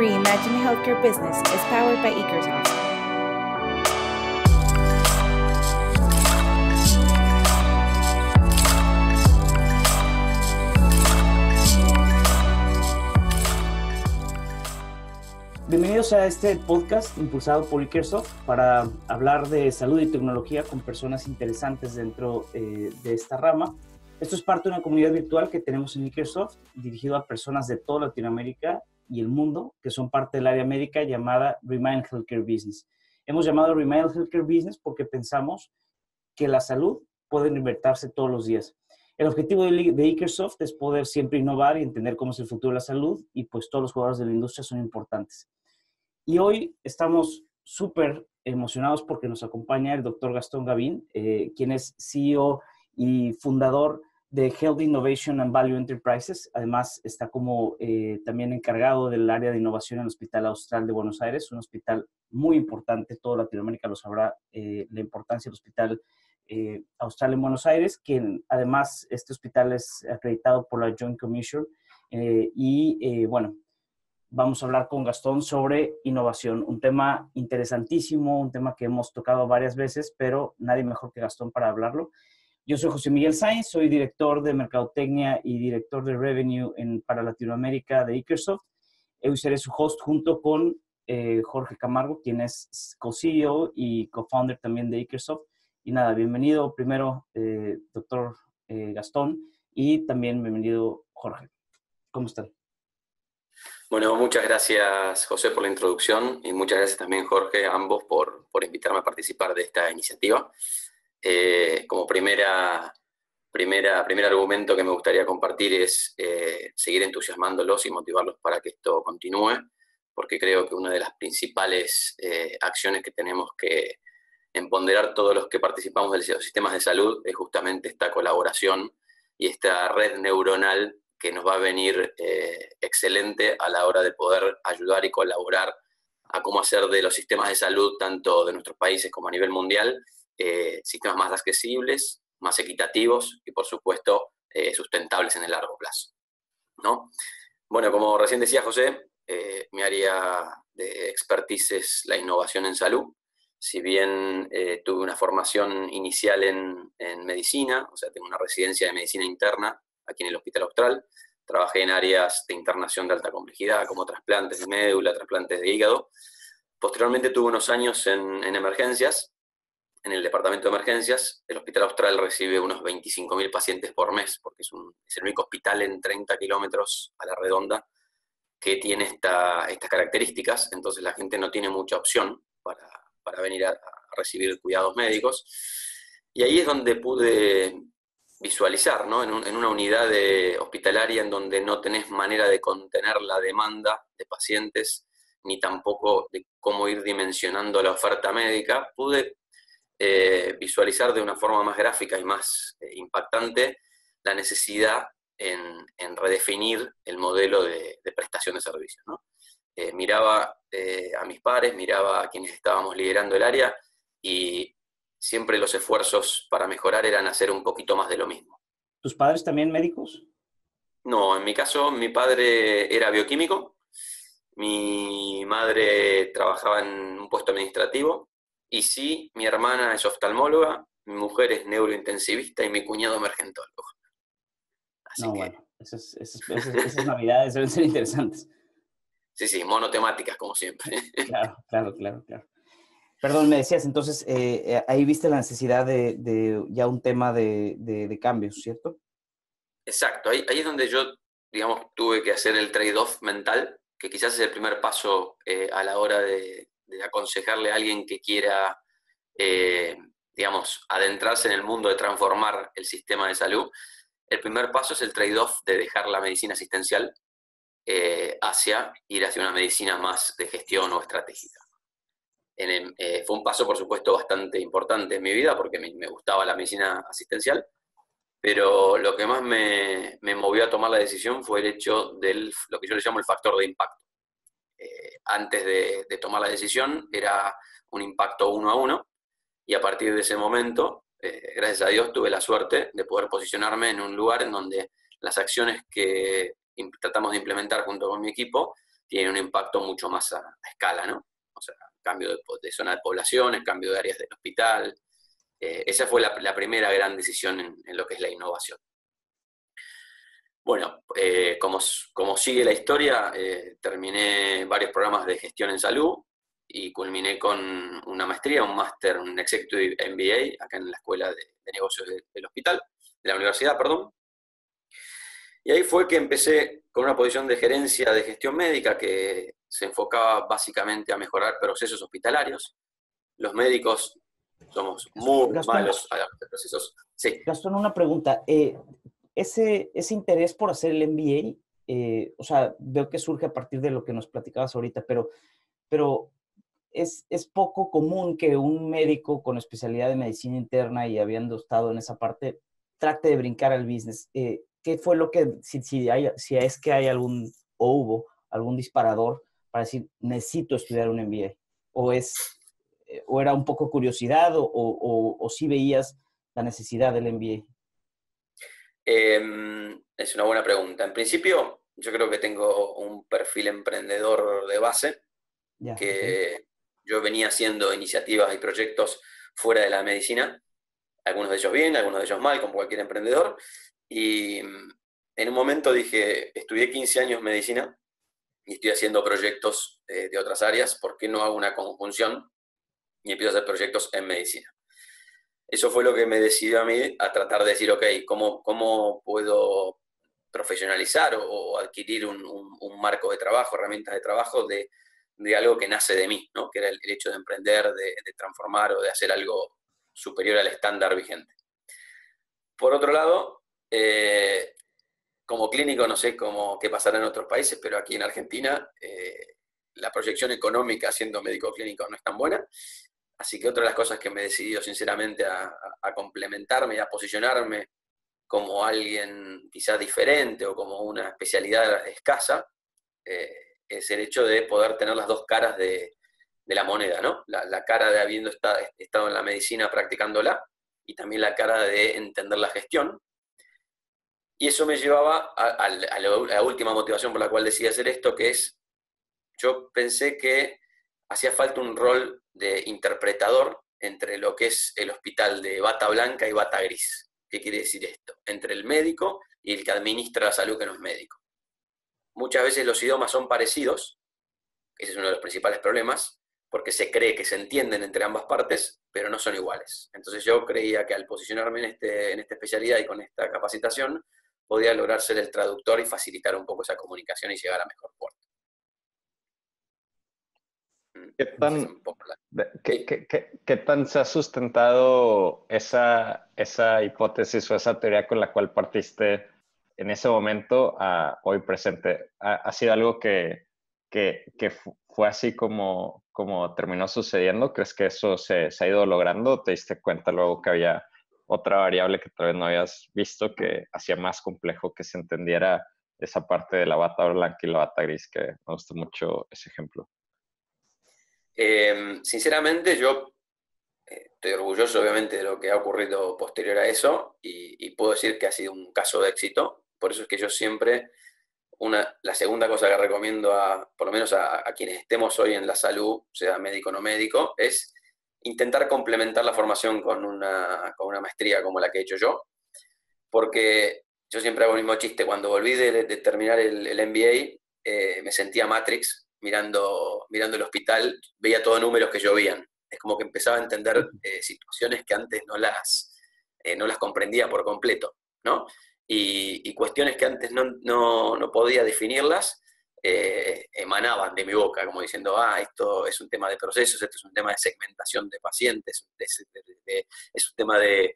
Reimagine Healthcare Business is powered by Ekersoft. Bienvenidos a este podcast impulsado por Ekersoft para hablar de salud y tecnología con personas interesantes dentro de esta rama. Esto es parte de una comunidad virtual que tenemos en Ekersoft, dirigido a personas de toda Latinoamérica y el mundo, que son parte del área médica llamada Reimagine Healthcare Business. Hemos llamado Reimagine Healthcare Business porque pensamos que la salud puede invertirse todos los días. El objetivo de Ekersoft es poder siempre innovar y entender cómo es el futuro de la salud, y pues todos los jugadores de la industria son importantes. Y hoy estamos súper emocionados porque nos acompaña el doctor Gastón Gavín, quien es CEO y fundador de Health Innovation and Value Enterprises. Además, está como también encargado del área de innovación en el Hospital Austral de Buenos Aires, un hospital muy importante, toda Latinoamérica lo sabrá, la importancia del Hospital Austral en Buenos Aires, que además este hospital es acreditado por la Joint Commission. Bueno, vamos a hablar con Gastón sobre innovación, un tema interesantísimo, un tema que hemos tocado varias veces, pero nadie mejor que Gastón para hablarlo. Yo soy José Miguel Sáenz, soy director de Mercadotecnia y director de Revenue para Latinoamérica de Ekersoft. Hoy seré su host junto con Jorge Camargo, quien es co-CEO y co-founder también de Ekersoft. Y nada, bienvenido primero, doctor Gastón, y también bienvenido Jorge. ¿Cómo están? Bueno, muchas gracias, José, por la introducción, y muchas gracias también, Jorge, a ambos por invitarme a participar de esta iniciativa. Como primer argumento que me gustaría compartir es seguir entusiasmándolos y motivarlos para que esto continúe, porque creo que una de las principales acciones que tenemos que empoderar todos los que participamos de los sistemas de salud es justamente esta colaboración y esta red neuronal que nos va a venir excelente a la hora de poder ayudar y colaborar a cómo hacer de los sistemas de salud, tanto de nuestros países como a nivel mundial, sistemas más accesibles, más equitativos y, por supuesto, sustentables en el largo plazo, ¿no? Bueno, como recién decía José, mi área de expertise es la innovación en salud. Si bien tuve una formación inicial en medicina, o sea, tengo una residencia de medicina interna aquí en el Hospital Austral, trabajé en áreas de internación de alta complejidad, como trasplantes de médula, trasplantes de hígado. Posteriormente tuve unos años en emergencias, en el departamento de emergencias. El Hospital Austral recibe unos 25.000 pacientes por mes, porque es el único hospital en 30 kilómetros a la redonda que tiene estas características. Entonces la gente no tiene mucha opción para venir a recibir cuidados médicos. Y ahí es donde pude visualizar, ¿no? En una unidad hospitalaria en donde no tenés manera de contener la demanda de pacientes, ni tampoco de cómo ir dimensionando la oferta médica, pude visualizar de una forma más gráfica y más impactante la necesidad en redefinir el modelo de prestación de servicios, ¿no? Miraba a mis pares, miraba a quienes estábamos liderando el área, y siempre los esfuerzos para mejorar eran hacer un poquito más de lo mismo. ¿Tus padres también médicos? No, en mi caso, mi padre era bioquímico, mi madre trabajaba en un puesto administrativo, y sí, mi hermana es oftalmóloga, mi mujer es neurointensivista y mi cuñado emergentólogo. Así no, que... bueno, esas navidades deben ser interesantes. Sí, monotemáticas, como siempre. Claro. Perdón, me decías, entonces, ahí viste la necesidad de ya un tema de cambios, ¿cierto? Exacto, ahí es donde yo, digamos, tuve que hacer el trade-off mental, que quizás es el primer paso a la hora de aconsejarle a alguien que quiera, digamos, adentrarse en el mundo de transformar el sistema de salud. El primer paso es el trade-off de dejar la medicina asistencial hacia ir hacia una medicina más de gestión o estratégica. Fue un paso, por supuesto, bastante importante en mi vida porque me gustaba la medicina asistencial, pero lo que más me movió a tomar la decisión fue el hecho de lo que yo le llamo el factor de impacto. Antes de tomar la decisión era un impacto 1 a 1, y a partir de ese momento, gracias a Dios, tuve la suerte de poder posicionarme en un lugar en donde las acciones que tratamos de implementar junto con mi equipo tiene un impacto mucho más a escala, ¿no? O sea, cambio de zona de poblaciones, cambio de áreas del hospital. Esa fue la primera gran decisión en lo que es la innovación. Bueno, como sigue la historia, terminé varios programas de gestión en salud y culminé con una maestría, un máster, un Executive MBA, acá en la Escuela de Negocios del hospital, de la universidad, perdón. Y ahí fue que empecé con una posición de gerencia de gestión médica que se enfocaba básicamente a mejorar procesos hospitalarios. Los médicos somos muy malos a los procesos. Sí. Gastón, una pregunta. Ese interés por hacer el MBA, o sea, veo que surge a partir de lo que nos platicabas ahorita, pero es poco común que un médico con especialidad de medicina interna y habiendo estado en esa parte trate de brincar al business. ¿Qué fue lo que, si es que hay algún, o hubo algún disparador para decir, necesito estudiar un MBA? ¿O era un poco curiosidad o sí veías la necesidad del MBA? Es una buena pregunta. En principio, yo creo que tengo un perfil emprendedor de base, que yo venía haciendo iniciativas y proyectos fuera de la medicina, algunos de ellos bien, algunos de ellos mal, como cualquier emprendedor, y en un momento dije, estudié 15 años medicina y estoy haciendo proyectos de otras áreas, ¿por qué no hago una conjunción y empiezo a hacer proyectos en medicina? Eso fue lo que me decidió a mí a tratar de decir, ok, ¿cómo puedo profesionalizar o adquirir un marco de trabajo, herramientas de trabajo de algo que nace de mí, ¿no? Que era el hecho de emprender, de transformar o de hacer algo superior al estándar vigente. Por otro lado, como clínico, no sé qué pasará en otros países, pero aquí en Argentina la proyección económica siendo médico clínico no es tan buena. Así que otra de las cosas que me he decidido sinceramente a complementarme y a posicionarme como alguien quizás diferente o como una especialidad escasa, es el hecho de poder tener las dos caras de la moneda, ¿no? La cara de habiendo estado en la medicina practicándola y también la cara de entender la gestión. Y eso me llevaba a la última motivación por la cual decidí hacer esto, que es, yo pensé que hacía falta un rol de interpretador entre lo que es el hospital de bata blanca y bata gris. ¿Qué quiere decir esto? Entre el médico y el que administra la salud, que no es médico. Muchas veces los idiomas son parecidos, ese es uno de los principales problemas, porque se cree que se entienden entre ambas partes, pero no son iguales. Entonces yo creía que al posicionarme en esta especialidad y con esta capacitación, podía lograr ser el traductor y facilitar un poco esa comunicación y llegar a mejor puerto. ¿Qué tan se ha sustentado esa hipótesis o esa teoría con la cual partiste en ese momento a hoy presente? ¿Ha sido algo que fue así como terminó sucediendo? ¿Crees que eso se ha ido logrando? ¿Te diste cuenta luego que había otra variable que tal vez no habías visto que hacía más complejo que se entendiera esa parte de la bata blanca y la bata gris? Que me gustó mucho ese ejemplo. Sinceramente, yo estoy orgulloso obviamente de lo que ha ocurrido posterior a eso y puedo decir que ha sido un caso de éxito. Por eso es que yo siempre, la segunda cosa que recomiendo por lo menos a quienes estemos hoy en la salud, sea médico o no médico, es intentar complementar la formación con una maestría como la que he hecho yo, porque yo siempre hago el mismo chiste. Cuando volví de terminar el MBA, me sentía Matrix, mirando el hospital, veía todos números que llovían. Es como que empezaba a entender situaciones que antes no las comprendía por completo, ¿no? Y cuestiones que antes no podía definirlas, emanaban de mi boca, como diciendo, esto es un tema de procesos, esto es un tema de segmentación de pacientes, es un tema de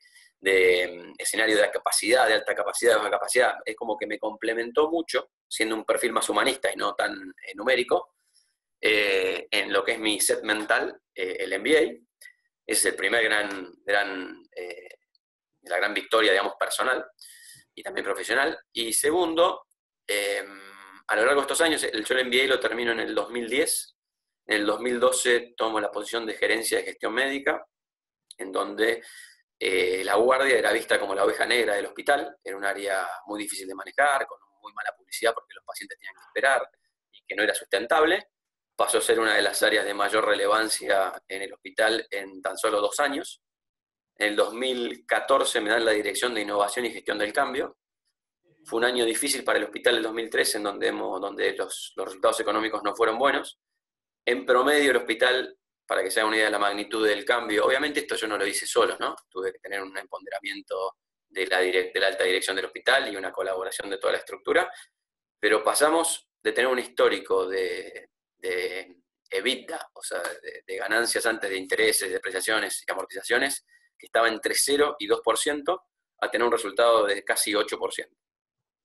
escenario de la capacidad, de alta capacidad, de baja capacidad. Es como que me complementó mucho, siendo un perfil más humanista y no tan numérico, en lo que es mi set mental, el MBA. Ese es el primer la gran victoria, digamos, personal y también profesional. Y segundo, a lo largo de estos años, yo el MBA lo termino en el 2010. En el 2012 tomo la posición de gerencia de gestión médica, en donde la guardia era vista como la oveja negra del hospital. Era un área muy difícil de manejar, con muy mala publicidad porque los pacientes tenían que esperar, y que no era sustentable. Pasó a ser una de las áreas de mayor relevancia en el hospital en tan solo 2 años. En el 2014 me dan la dirección de innovación y gestión del cambio. Fue un año difícil para el hospital el 2013, en donde los resultados económicos no fueron buenos. En promedio, el hospital, para que se haga una idea de la magnitud del cambio, obviamente esto yo no lo hice solo, ¿no? Tuve que tener un empoderamiento de la alta dirección del hospital y una colaboración de toda la estructura, pero pasamos de tener un histórico de EBITDA, o sea, de ganancias antes de intereses, depreciaciones y amortizaciones, que estaba entre 0 y 2%, a tener un resultado de casi 8%.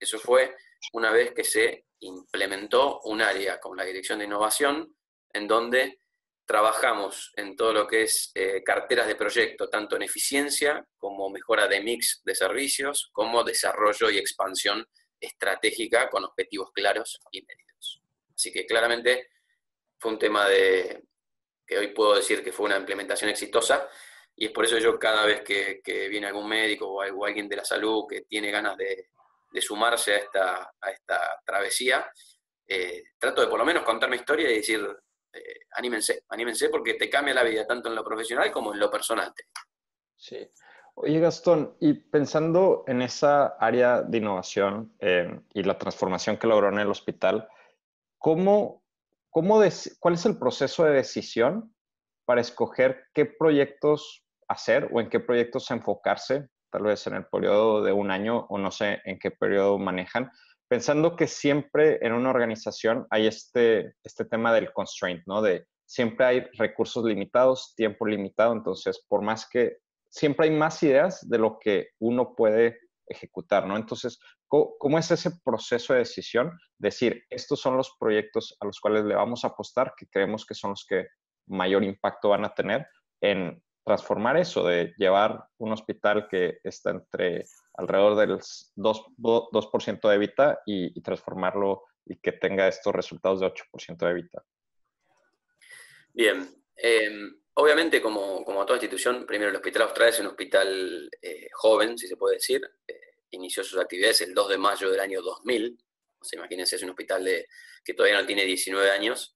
Eso fue una vez que se implementó un área con la dirección de innovación, en donde trabajamos en todo lo que es carteras de proyecto, tanto en eficiencia como mejora de mix de servicios, como desarrollo y expansión estratégica con objetivos claros y medidos. Así que claramente fue un tema que hoy puedo decir que fue una implementación exitosa, y es por eso yo cada vez que viene algún médico o alguien de la salud que tiene ganas de sumarse a esta travesía, trato de por lo menos contar mi historia y decir, anímense porque te cambia la vida tanto en lo profesional como en lo personal. Sí. Oye, Gastón, y pensando en esa área de innovación y la transformación que logró en el hospital, ¿cuál es el proceso de decisión para escoger qué proyectos hacer o en qué proyectos enfocarse, tal vez en el periodo de 1 año o no sé en qué periodo manejan? Pensando que siempre en una organización hay este tema del constraint, ¿no? De siempre hay recursos limitados, tiempo limitado, entonces por más que siempre hay más ideas de lo que uno puede ejecutar, ¿no? Entonces, ¿cómo es ese proceso de decisión? Decir, estos son los proyectos a los cuales le vamos a apostar, que creemos que son los que mayor impacto van a tener en transformar eso, de llevar un hospital que está entre alrededor del 2% de EBITDA y transformarlo y que tenga estos resultados de 8% de EBITDA. Bien, obviamente como toda institución, primero el Hospital Austral es un hospital joven, si se puede decir. Inició sus actividades el 2 de mayo del año 2000, o sea, imagínense, es un hospital que todavía no tiene 19 años,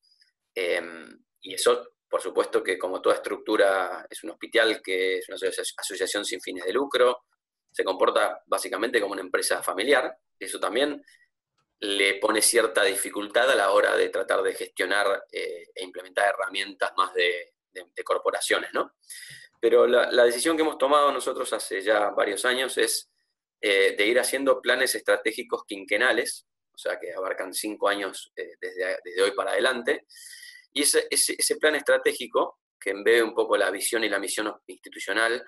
y eso, por supuesto que como toda estructura, es un hospital que es una asociación sin fines de lucro, se comporta básicamente como una empresa familiar. Eso también le pone cierta dificultad a la hora de tratar de gestionar e implementar herramientas más de corporaciones, ¿no? Pero la decisión que hemos tomado nosotros hace ya varios años es de ir haciendo planes estratégicos quinquenales, o sea, que abarcan 5 años desde hoy para adelante. Y ese plan estratégico, que embebe un poco la visión y la misión institucional,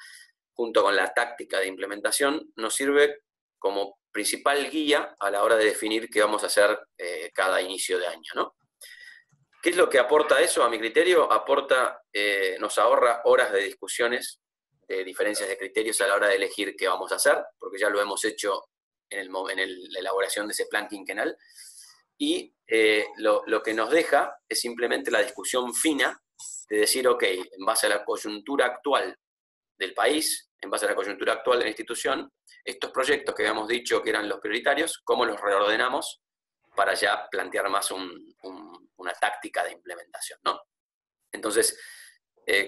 junto con la táctica de implementación, nos sirve como principal guía a la hora de definir qué vamos a hacer cada inicio de año, ¿no? ¿Qué es lo que aporta eso? A mi criterio, nos ahorra horas de discusiones, de diferencias de criterios a la hora de elegir qué vamos a hacer, porque ya lo hemos hecho en la elaboración de ese plan quinquenal. Y lo que nos deja es simplemente la discusión fina de decir, ok, en base a la coyuntura actual del país, en base a la coyuntura actual de la institución, estos proyectos que habíamos dicho que eran los prioritarios, ¿cómo los reordenamos para ya plantear más una táctica de implementación, ¿no? Entonces,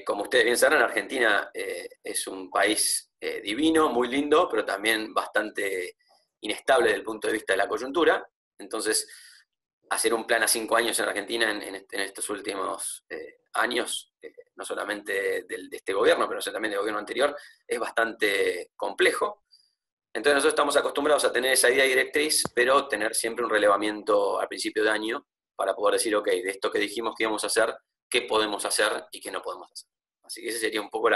como ustedes bien saben, Argentina es un país divino, muy lindo, pero también bastante inestable desde el punto de vista de la coyuntura. Entonces, hacer un plan a 5 años en Argentina en estos últimos años, no solamente de este gobierno, pero también del gobierno anterior, es bastante complejo. Entonces nosotros estamos acostumbrados a tener esa idea directriz, pero tener siempre un relevamiento al principio de año para poder decir, ok, de esto que dijimos que íbamos a hacer, ¿qué podemos hacer y qué no podemos hacer? Así que ese sería un poco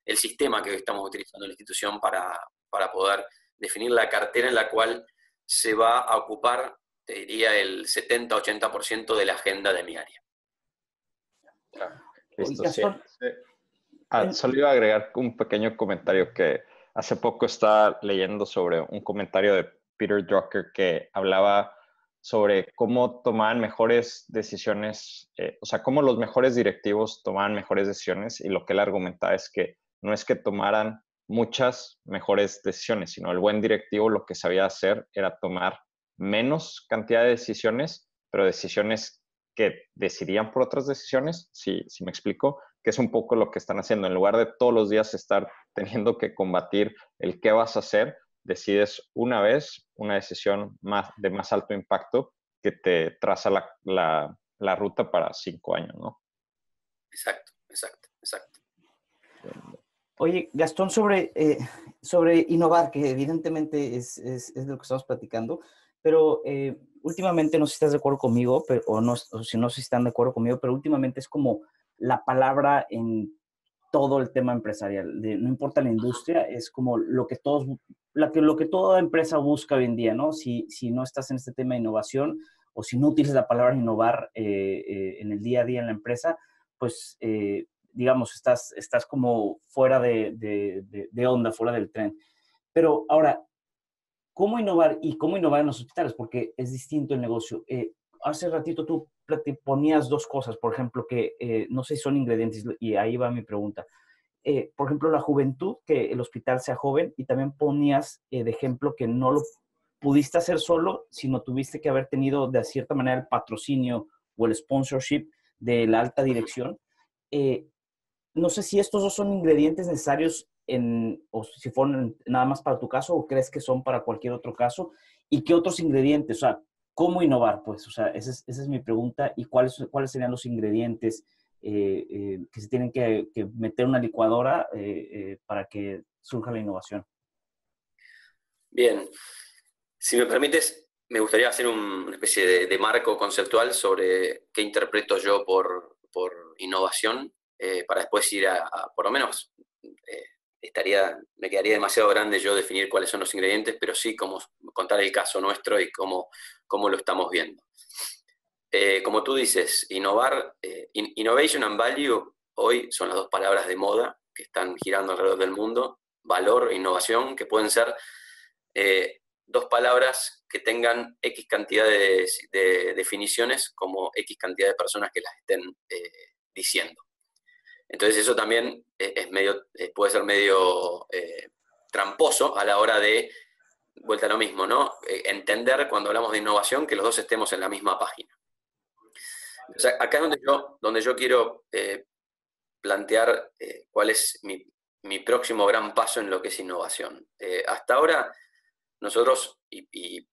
el sistema que hoy estamos utilizando en la institución para poder definir la cartera en la cual se va a ocupar, te diría, el 70-80% de la agenda de mi área. Listo, sí. Solo iba a agregar un pequeño comentario que hace poco estaba leyendo sobre un comentario de Peter Drucker que hablaba sobre cómo tomaban mejores decisiones, o sea, cómo los mejores directivos tomaban mejores decisiones, y lo que él argumentaba es que no es que tomaran muchas mejores decisiones, sino el buen directivo lo que sabía hacer era tomar menos cantidad de decisiones pero decisiones que decidirían por otras decisiones, si me explico, que es un poco lo que están haciendo. En lugar de todos los días estar teniendo que combatir el qué vas a hacer, decides una vez una decisión de más alto impacto que te traza la ruta para 5 años, ¿no? Exacto. Oye, Gastón, sobre innovar, que evidentemente es de lo que estamos platicando, pero últimamente, no sé si estás de acuerdo conmigo, o si no sé si están de acuerdo conmigo, pero últimamente es como la palabra en todo el tema empresarial. No importa la industria, es como lo que toda empresa busca hoy en día, ¿no? Si no estás en este tema de innovación, o si no utilizas la palabra innovar en el día a día en la empresa, pues digamos, estás como fuera de onda, fuera del tren. Pero ahora, ¿cómo innovar en los hospitales? Porque es distinto el negocio. Hace ratito tú ponías dos cosas, por ejemplo, que no sé si son ingredientes, y ahí va mi pregunta. Por ejemplo, la juventud, que el hospital sea joven, y también ponías de ejemplo que no lo pudiste hacer solo, sino tuviste que haber tenido de cierta manera el patrocinio o el sponsorship de la alta dirección. No sé si estos dos son ingredientes necesarios o si fueron nada más para tu caso, o crees que son para cualquier otro caso, y qué otros ingredientes, o sea, ¿cómo innovar? Pues, o sea, esa es mi pregunta, y cuáles serían los ingredientes que se tienen que meter en una licuadora para que surja la innovación. Bien, si me permites, me gustaría hacer una especie de marco conceptual sobre qué interpreto yo por innovación, para después ir por lo menos, me quedaría demasiado grande yo definir cuáles son los ingredientes, pero sí como contar el caso nuestro y cómo lo estamos viendo. Como tú dices, innovar, innovation and value, hoy son las dos palabras de moda que están girando alrededor del mundo. Valor e innovación, que pueden ser dos palabras que tengan X cantidad de definiciones, como X cantidad de personas que las estén diciendo. Entonces eso también puede ser medio tramposo a la hora de, vuelta a lo mismo, ¿no? Entender cuando hablamos de innovación que los dos estemos en la misma página. O sea, acá es donde yo quiero plantear cuál es mi próximo gran paso en lo que es innovación. Hasta ahora, nosotros, y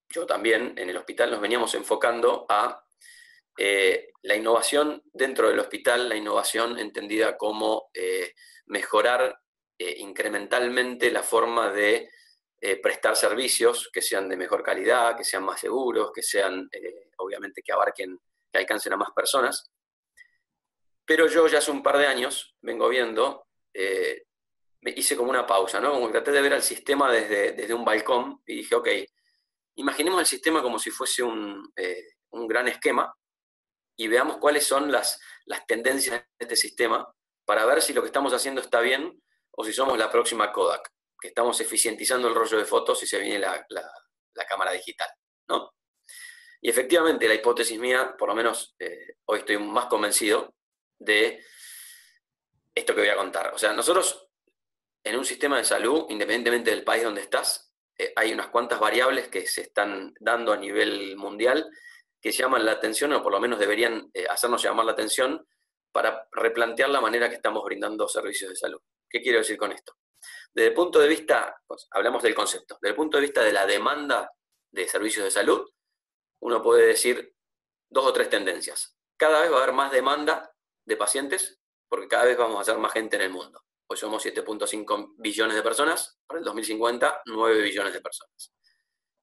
yo también, en el hospital nos veníamos enfocando a la innovación dentro del hospital, la innovación entendida como mejorar incrementalmente la forma de prestar servicios que sean de mejor calidad, que sean más seguros, que sean, obviamente, que alcancen a más personas. Pero yo ya hace un par de años vengo viendo, hice como una pausa, ¿no? Como que traté de ver al sistema desde un balcón y dije, ok, imaginemos el sistema como si fuese un gran esquema y veamos cuáles son las tendencias de este sistema para ver si lo que estamos haciendo está bien o si somos la próxima Kodak, que estamos eficientizando el rollo de fotos y se viene la cámara digital, ¿no? Y efectivamente la hipótesis mía, por lo menos hoy estoy más convencido de esto que voy a contar. O sea, nosotros en un sistema de salud, independientemente del país donde estás, hay unas cuantas variables que se están dando a nivel mundial que llaman la atención, o por lo menos deberían hacernos llamar la atención para replantear la manera que estamos brindando servicios de salud. ¿Qué quiero decir con esto? Desde el punto de vista, pues, hablamos del concepto, desde el punto de vista de la demanda de servicios de salud, uno puede decir 2 o 3 tendencias. Cada vez va a haber más demanda de pacientes, porque cada vez vamos a ser más gente en el mundo. Hoy somos 7.5 billones de personas, para el 2050 9 billones de personas.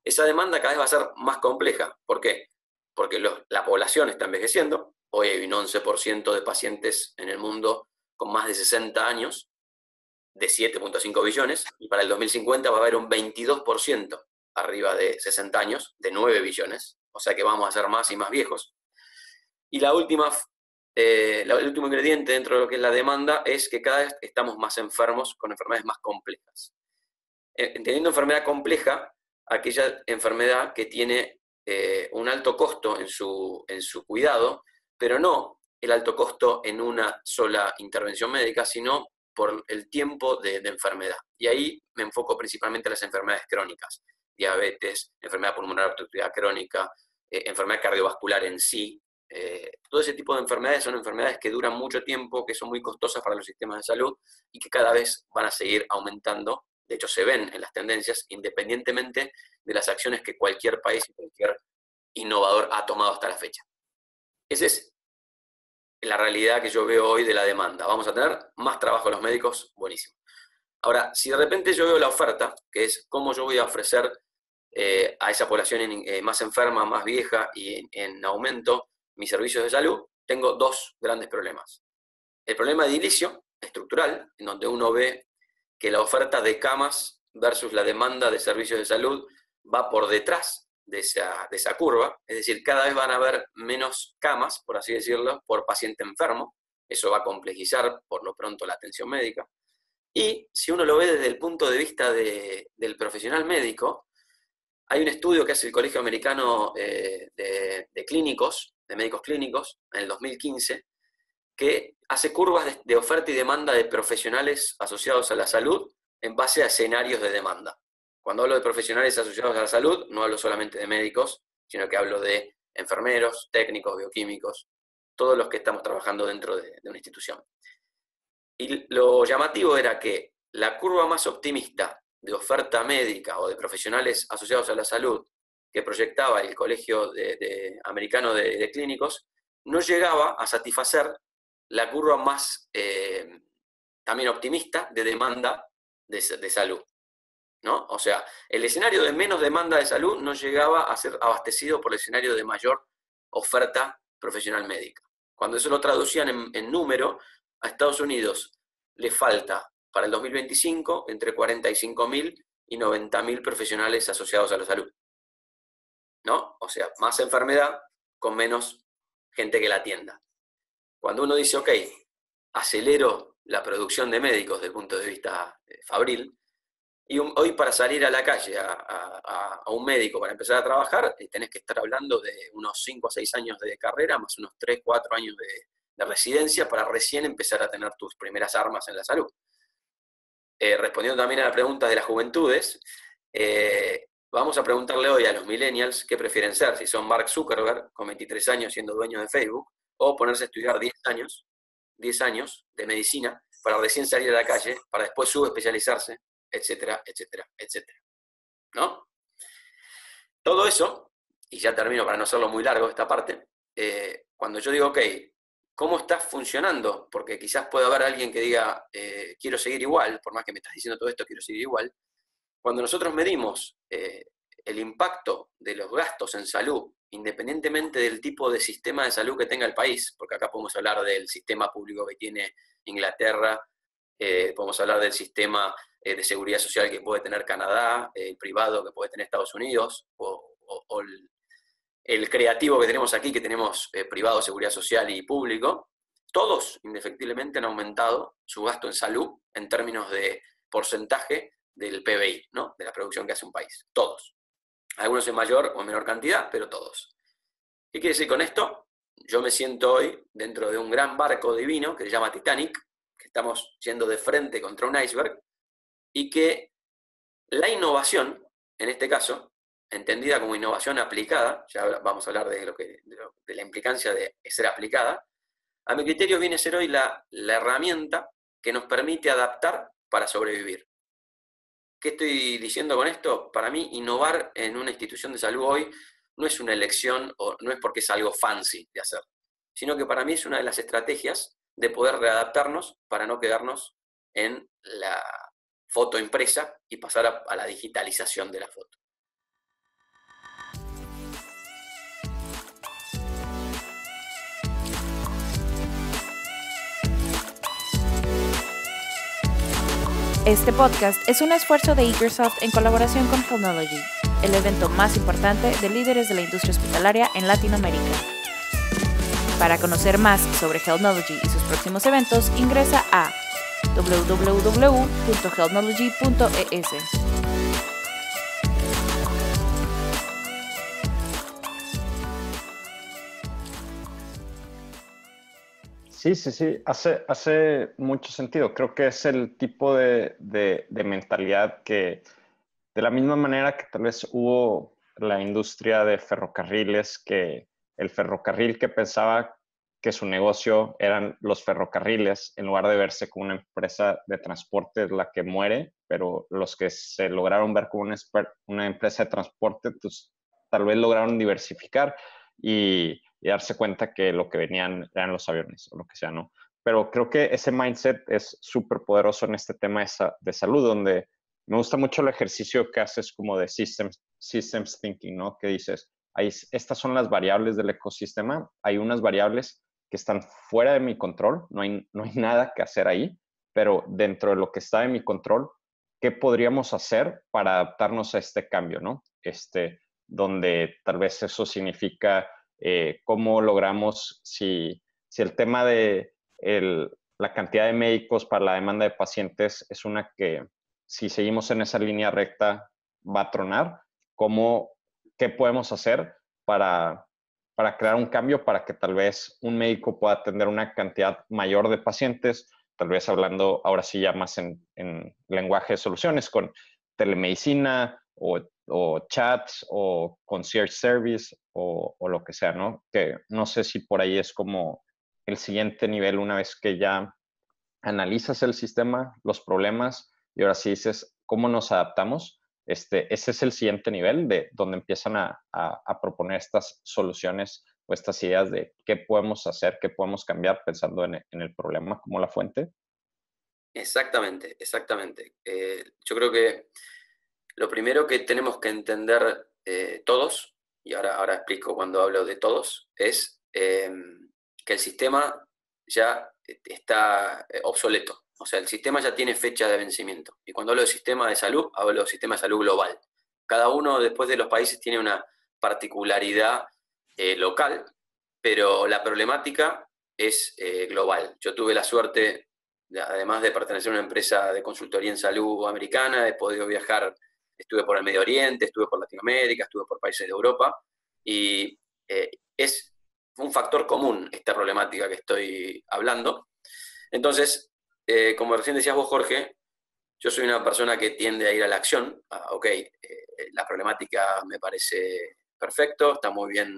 Esa demanda cada vez va a ser más compleja. ¿Por qué? Porque la población está envejeciendo. Hoy hay un 11% de pacientes en el mundo con más de 60 años, de 7.5 billones, y para el 2050 va a haber un 22% arriba de 60 años, de 9 billones, o sea que vamos a ser más y más viejos. Y el último ingrediente dentro de lo que es la demanda es que cada vez estamos más enfermos con enfermedades más complejas. Entendiendo enfermedad compleja, aquella enfermedad que tiene un alto costo en su cuidado, pero no el alto costo en una sola intervención médica, sino por el tiempo de enfermedad. Y ahí me enfoco principalmente en las enfermedades crónicas, diabetes, enfermedad pulmonar obstructiva crónica, enfermedad cardiovascular en sí. Todo ese tipo de enfermedades son enfermedades que duran mucho tiempo, que son muy costosas para los sistemas de salud y que cada vez van a seguir aumentando. De hecho, se ven en las tendencias, independientemente de las acciones que cualquier país y cualquier innovador ha tomado hasta la fecha. Esa es la realidad que yo veo hoy de la demanda. Vamos a tener más trabajo los médicos, buenísimo. Ahora, si de repente yo veo la oferta, que es cómo yo voy a ofrecer a esa población más enferma, más vieja y en aumento mis servicios de salud, tengo dos grandes problemas. El problema de edilicio estructural, en donde uno ve que la oferta de camas versus la demanda de servicios de salud va por detrás de esa curva, es decir, cada vez van a haber menos camas, por así decirlo, por paciente enfermo. Eso va a complejizar por lo pronto la atención médica. Y si uno lo ve desde el punto de vista del profesional médico, hay un estudio que hace el Colegio Americano de Clínicos, de Médicos Clínicos, en el 2015, que hace curvas de oferta y demanda de profesionales asociados a la salud en base a escenarios de demanda. Cuando hablo de profesionales asociados a la salud, no hablo solamente de médicos, sino que hablo de enfermeros, técnicos, bioquímicos, todos los que estamos trabajando dentro de una institución. Y lo llamativo era que la curva más optimista de oferta médica o de profesionales asociados a la salud que proyectaba el Colegio Americano de Clínicos no llegaba a satisfacer la curva más también optimista de demanda de salud, ¿no? O sea, el escenario de menos demanda de salud no llegaba a ser abastecido por el escenario de mayor oferta profesional médica. Cuando eso lo traducían en número, a Estados Unidos le falta para el 2025 entre 45.000 y 90.000 profesionales asociados a la salud, ¿no? O sea, más enfermedad con menos gente que la atienda. Cuando uno dice, ok, acelero la producción de médicos desde el punto de vista fabril, y hoy para salir a la calle a un médico para empezar a trabajar, tenés que estar hablando de unos 5 a 6 años de carrera, más unos 3, 4 años de residencia para recién empezar a tener tus primeras armas en la salud. Respondiendo también a la pregunta de las juventudes, vamos a preguntarle hoy a los millennials qué prefieren ser, si son Mark Zuckerberg, con 23 años siendo dueño de Facebook, o ponerse a estudiar 10 años de medicina para recién salir a la calle, para después subespecializarse, etcétera, etcétera, etcétera. ¿No? Todo eso, y ya termino para no hacerlo muy largo esta parte, cuando yo digo, ok, ¿cómo está funcionando? Porque quizás pueda haber alguien que diga, quiero seguir igual, por más que me estás diciendo todo esto, quiero seguir igual. Cuando nosotros medimos el impacto de los gastos en salud, independientemente del tipo de sistema de salud que tenga el país, porque acá podemos hablar del sistema público que tiene Inglaterra, podemos hablar del sistema de seguridad social que puede tener Canadá, el privado que puede tener Estados Unidos, o el creativo que tenemos aquí, que tenemos privado, seguridad social y público, todos indefectiblemente han aumentado su gasto en salud en términos de porcentaje del PBI, ¿no? De la producción que hace un país. Todos. Algunos en mayor o menor cantidad, pero todos. ¿Qué quiere decir con esto? Yo me siento hoy dentro de un gran barco divino que se llama Titanic, que estamos yendo de frente contra un iceberg, y que la innovación, en este caso, entendida como innovación aplicada, ya vamos a hablar de la implicancia de ser aplicada, a mi criterio viene a ser hoy la herramienta que nos permite adaptar para sobrevivir. ¿Qué estoy diciendo con esto? Para mí, innovar en una institución de salud hoy no es una elección o no es porque es algo fancy de hacer, sino que para mí es una de las estrategias de poder readaptarnos para no quedarnos en la foto impresa y pasar a la digitalización de la foto. Este podcast es un esfuerzo de Eagersoft en colaboración con Healthnology, el evento más importante de líderes de la industria hospitalaria en Latinoamérica. Para conocer más sobre Healthnology y sus próximos eventos, ingresa a www.healthnology.es. Sí. Hace mucho sentido. Creo que es el tipo de mentalidad que, de la misma manera que tal vez hubo la industria de ferrocarriles, que el ferrocarril que pensaba que su negocio eran los ferrocarriles, en lugar de verse como una empresa de transporte es la que muere, pero los que se lograron ver como una empresa de transporte, pues tal vez lograron diversificar y darse cuenta que lo que venían eran los aviones o lo que sea, ¿no? Pero creo que ese mindset es súper poderoso en este tema de salud, donde me gusta mucho el ejercicio que haces como de systems thinking, ¿no? Que dices, estas son las variables del ecosistema, hay unas variables que están fuera de mi control, no hay nada que hacer ahí, pero dentro de lo que está en mi control, ¿qué podríamos hacer para adaptarnos a este cambio, ¿no? Donde tal vez eso significa cómo logramos, si el tema de la cantidad de médicos para la demanda de pacientes es una que, si seguimos en esa línea recta, va a tronar, ¿qué podemos hacer para crear un cambio para que tal vez un médico pueda atender una cantidad mayor de pacientes, tal vez hablando ahora sí ya más en lenguaje de soluciones, con telemedicina o chats o concierge service o lo que sea, ¿no? Que no sé si por ahí es como el siguiente nivel, una vez que ya analizas el sistema, los problemas, y ahora sí dices, ¿cómo nos adaptamos? Ese es el siguiente nivel de donde empiezan a proponer estas soluciones o estas ideas de qué podemos hacer, qué podemos cambiar pensando en el problema como la fuente. Exactamente. Yo creo que lo primero que tenemos que entender todos, y ahora explico cuando hablo de todos, es que el sistema ya está obsoleto. O sea, el sistema ya tiene fecha de vencimiento. Y cuando hablo de sistema de salud, hablo de sistema de salud global. Cada uno después de los países tiene una particularidad local, pero la problemática es global. Yo tuve la suerte, además de pertenecer a una empresa de consultoría en salud americana, he podido viajar, estuve por el Medio Oriente, estuve por Latinoamérica, estuve por países de Europa, y es un factor común esta problemática que estoy hablando. Entonces, como recién decías vos, Jorge, yo soy una persona que tiende a ir a la acción. La problemática me parece perfecto, está muy bien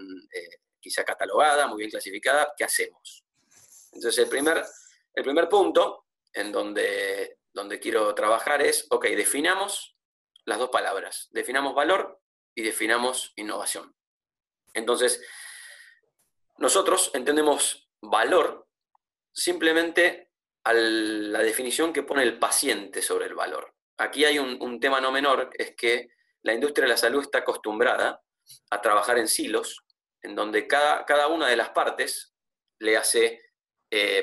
quizá catalogada, muy bien clasificada. ¿Qué hacemos? Entonces, el primer punto en donde quiero trabajar es, definamos las dos palabras. Definamos valor y definamos innovación. Entonces, nosotros entendemos valor simplemente a la definición que pone el paciente sobre el valor. Aquí hay un tema no menor, es que la industria de la salud está acostumbrada a trabajar en silos, en donde cada una de las partes le hace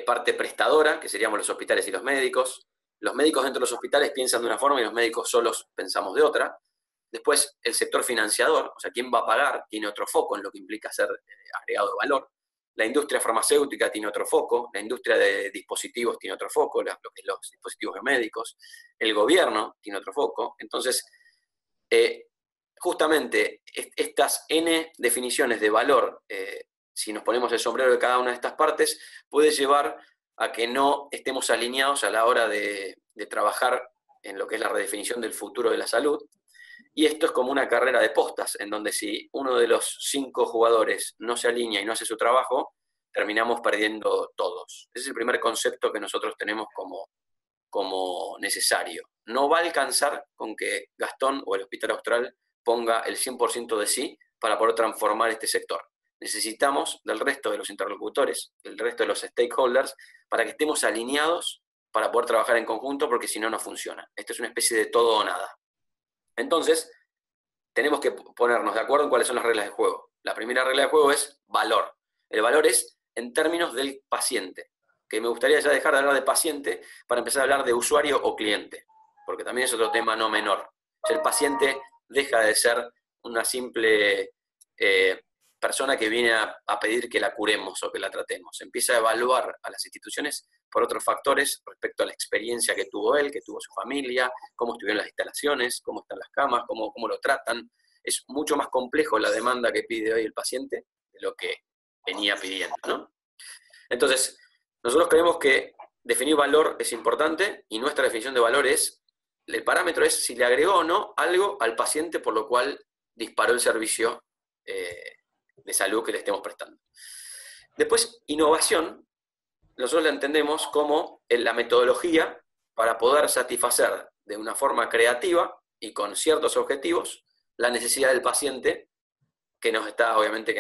parte prestadora, que seríamos los hospitales y los médicos dentro de los hospitales piensan de una forma y los médicos solos pensamos de otra. Después, el sector financiador, o sea, quién va a pagar, tiene otro foco en lo que implica ser agregado de valor. La industria farmacéutica tiene otro foco, la industria de dispositivos tiene otro foco, lo que es los dispositivos biomédicos, el gobierno tiene otro foco. Entonces, justamente estas N definiciones de valor, si nos ponemos el sombrero de cada una de estas partes, puede llevar a que no estemos alineados a la hora de trabajar en lo que es la redefinición del futuro de la salud. Y esto es como una carrera de postas, en donde si uno de los 5 jugadores no se alinea y no hace su trabajo, terminamos perdiendo todos. Ese es el primer concepto que nosotros tenemos como necesario. No va a alcanzar con que Gastón o el Hospital Austral ponga el 100% de sí para poder transformar este sector. Necesitamos del resto de los interlocutores, del resto de los stakeholders, para que estemos alineados para poder trabajar en conjunto, porque si no, no funciona. Esto es una especie de todo o nada. Entonces, tenemos que ponernos de acuerdo en cuáles son las reglas de juego. La primera regla de juego es valor. El valor es en términos del paciente, que me gustaría ya dejar de hablar de paciente para empezar a hablar de usuario o cliente, porque también es otro tema no menor. El paciente deja de ser una simple persona que viene a pedir que la curemos o que la tratemos. Empieza a evaluar a las instituciones por otros factores respecto a la experiencia que tuvo él, que tuvo su familia, cómo estuvieron las instalaciones, cómo están las camas, cómo lo tratan. Es mucho más complejo la demanda que pide hoy el paciente de lo que venía pidiendo, ¿no? Entonces, nosotros creemos que definir valor es importante y nuestra definición de valor es, el parámetro es si le agregó o no algo al paciente por lo cual disparó el servicio de salud que le estemos prestando. Después, innovación, nosotros la entendemos como la metodología para poder satisfacer de una forma creativa y con ciertos objetivos la necesidad del paciente que nos está, obviamente,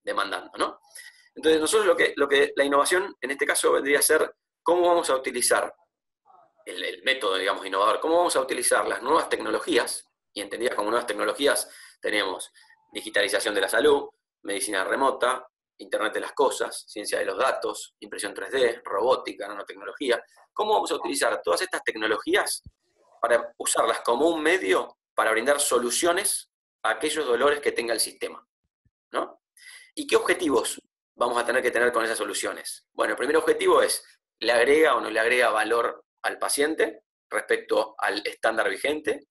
demandando, ¿no? Entonces, nosotros la innovación en este caso vendría a ser cómo vamos a utilizar el método, digamos, innovador, cómo vamos a utilizar las nuevas tecnologías, y entendidas como nuevas tecnologías tenemos digitalización de la salud, medicina remota, Internet de las cosas, ciencia de los datos, impresión 3D, robótica, nanotecnología. ¿Cómo vamos a utilizar todas estas tecnologías para usarlas como un medio para brindar soluciones a aquellos dolores que tenga el sistema, ¿no? ¿Y qué objetivos vamos a tener que tener con esas soluciones? Bueno, el primer objetivo es, ¿le agrega o no le agrega valor al paciente respecto al estándar vigente?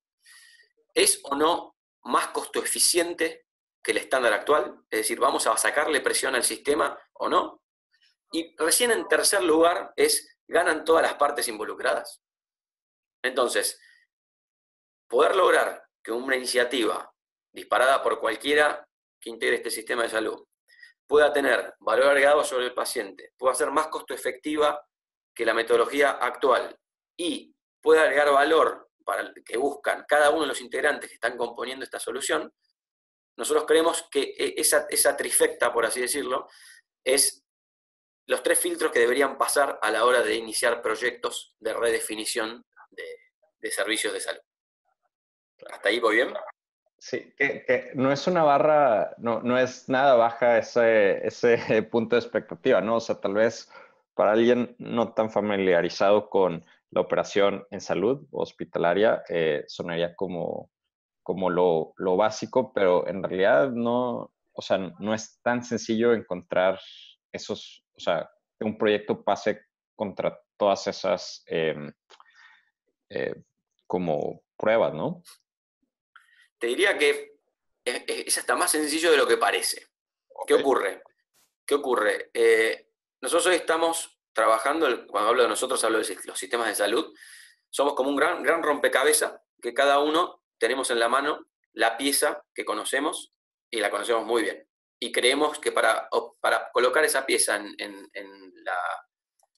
¿Es o no más costo eficiente que el estándar actual? Es decir, ¿vamos a sacarle presión al sistema o no? Y recién en tercer lugar es, ¿ganan todas las partes involucradas? Entonces, poder lograr que una iniciativa disparada por cualquiera que integre este sistema de salud pueda tener valor agregado sobre el paciente, pueda ser más costo efectiva que la metodología actual y pueda agregar valor para el que buscan cada uno de los integrantes que están componiendo esta solución, nosotros creemos que esa trifecta, por así decirlo, es los 3 filtros que deberían pasar a la hora de iniciar proyectos de redefinición de servicios de salud. ¿Hasta ahí voy bien? Sí, que no es una barra, no es nada baja ese punto de expectativa, ¿no? O sea, tal vez para alguien no tan familiarizado con la operación en salud hospitalaria, sonaría como lo básico, pero en realidad no, o sea, no es tan sencillo encontrar esos, o sea, que un proyecto pase contra todas esas como pruebas, ¿no? Te diría que es hasta más sencillo de lo que parece. ¿Qué ocurre? Nosotros hoy estamos trabajando, cuando hablo de nosotros hablo de los sistemas de salud, somos como un gran rompecabezas que cada uno tenemos en la mano la pieza que conocemos y la conocemos muy bien. Y creemos que para colocar esa pieza en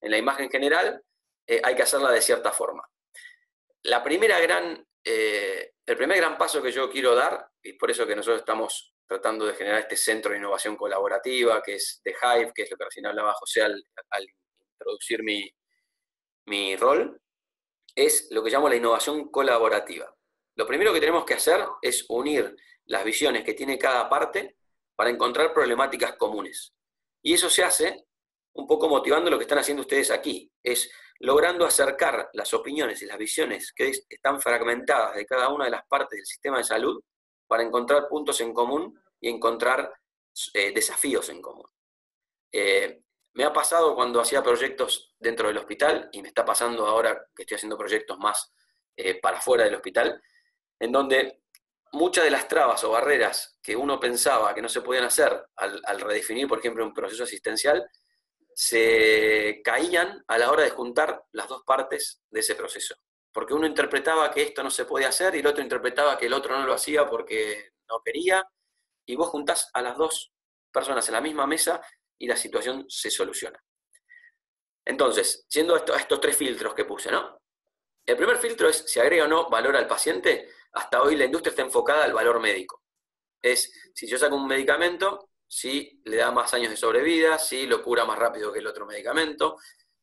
la imagen general hay que hacerla de cierta forma. El primer gran paso que yo quiero dar, y por eso que nosotros estamos tratando de generar este centro de innovación colaborativa, que es The Hive, que es lo que recién hablaba José al introducir mi rol, es lo que llamo la innovación colaborativa. Lo primero que tenemos que hacer es unir las visiones que tiene cada parte para encontrar problemáticas comunes. Y eso se hace un poco motivando lo que están haciendo ustedes aquí, es logrando acercar las opiniones y las visiones que están fragmentadas de cada una de las partes del sistema de salud para encontrar puntos en común y encontrar desafíos en común. Me ha pasado cuando hacía proyectos dentro del hospital, y me está pasando ahora que estoy haciendo proyectos más para fuera del hospital, en donde muchas de las trabas o barreras que uno pensaba que no se podían hacer al redefinir, por ejemplo, un proceso asistencial, se caían a la hora de juntar las dos partes de ese proceso. Porque uno interpretaba que esto no se podía hacer y el otro interpretaba que el otro no lo hacía porque no quería, y vos juntás a las dos personas en la misma mesa y la situación se soluciona. Entonces, siendo estos 3 filtros que puse, ¿no? El primer filtro es si agrega o no valor al paciente. Hasta hoy la industria está enfocada al valor médico. Es, si yo saco un medicamento, si le da más años de sobrevida, si lo cura más rápido que el otro medicamento.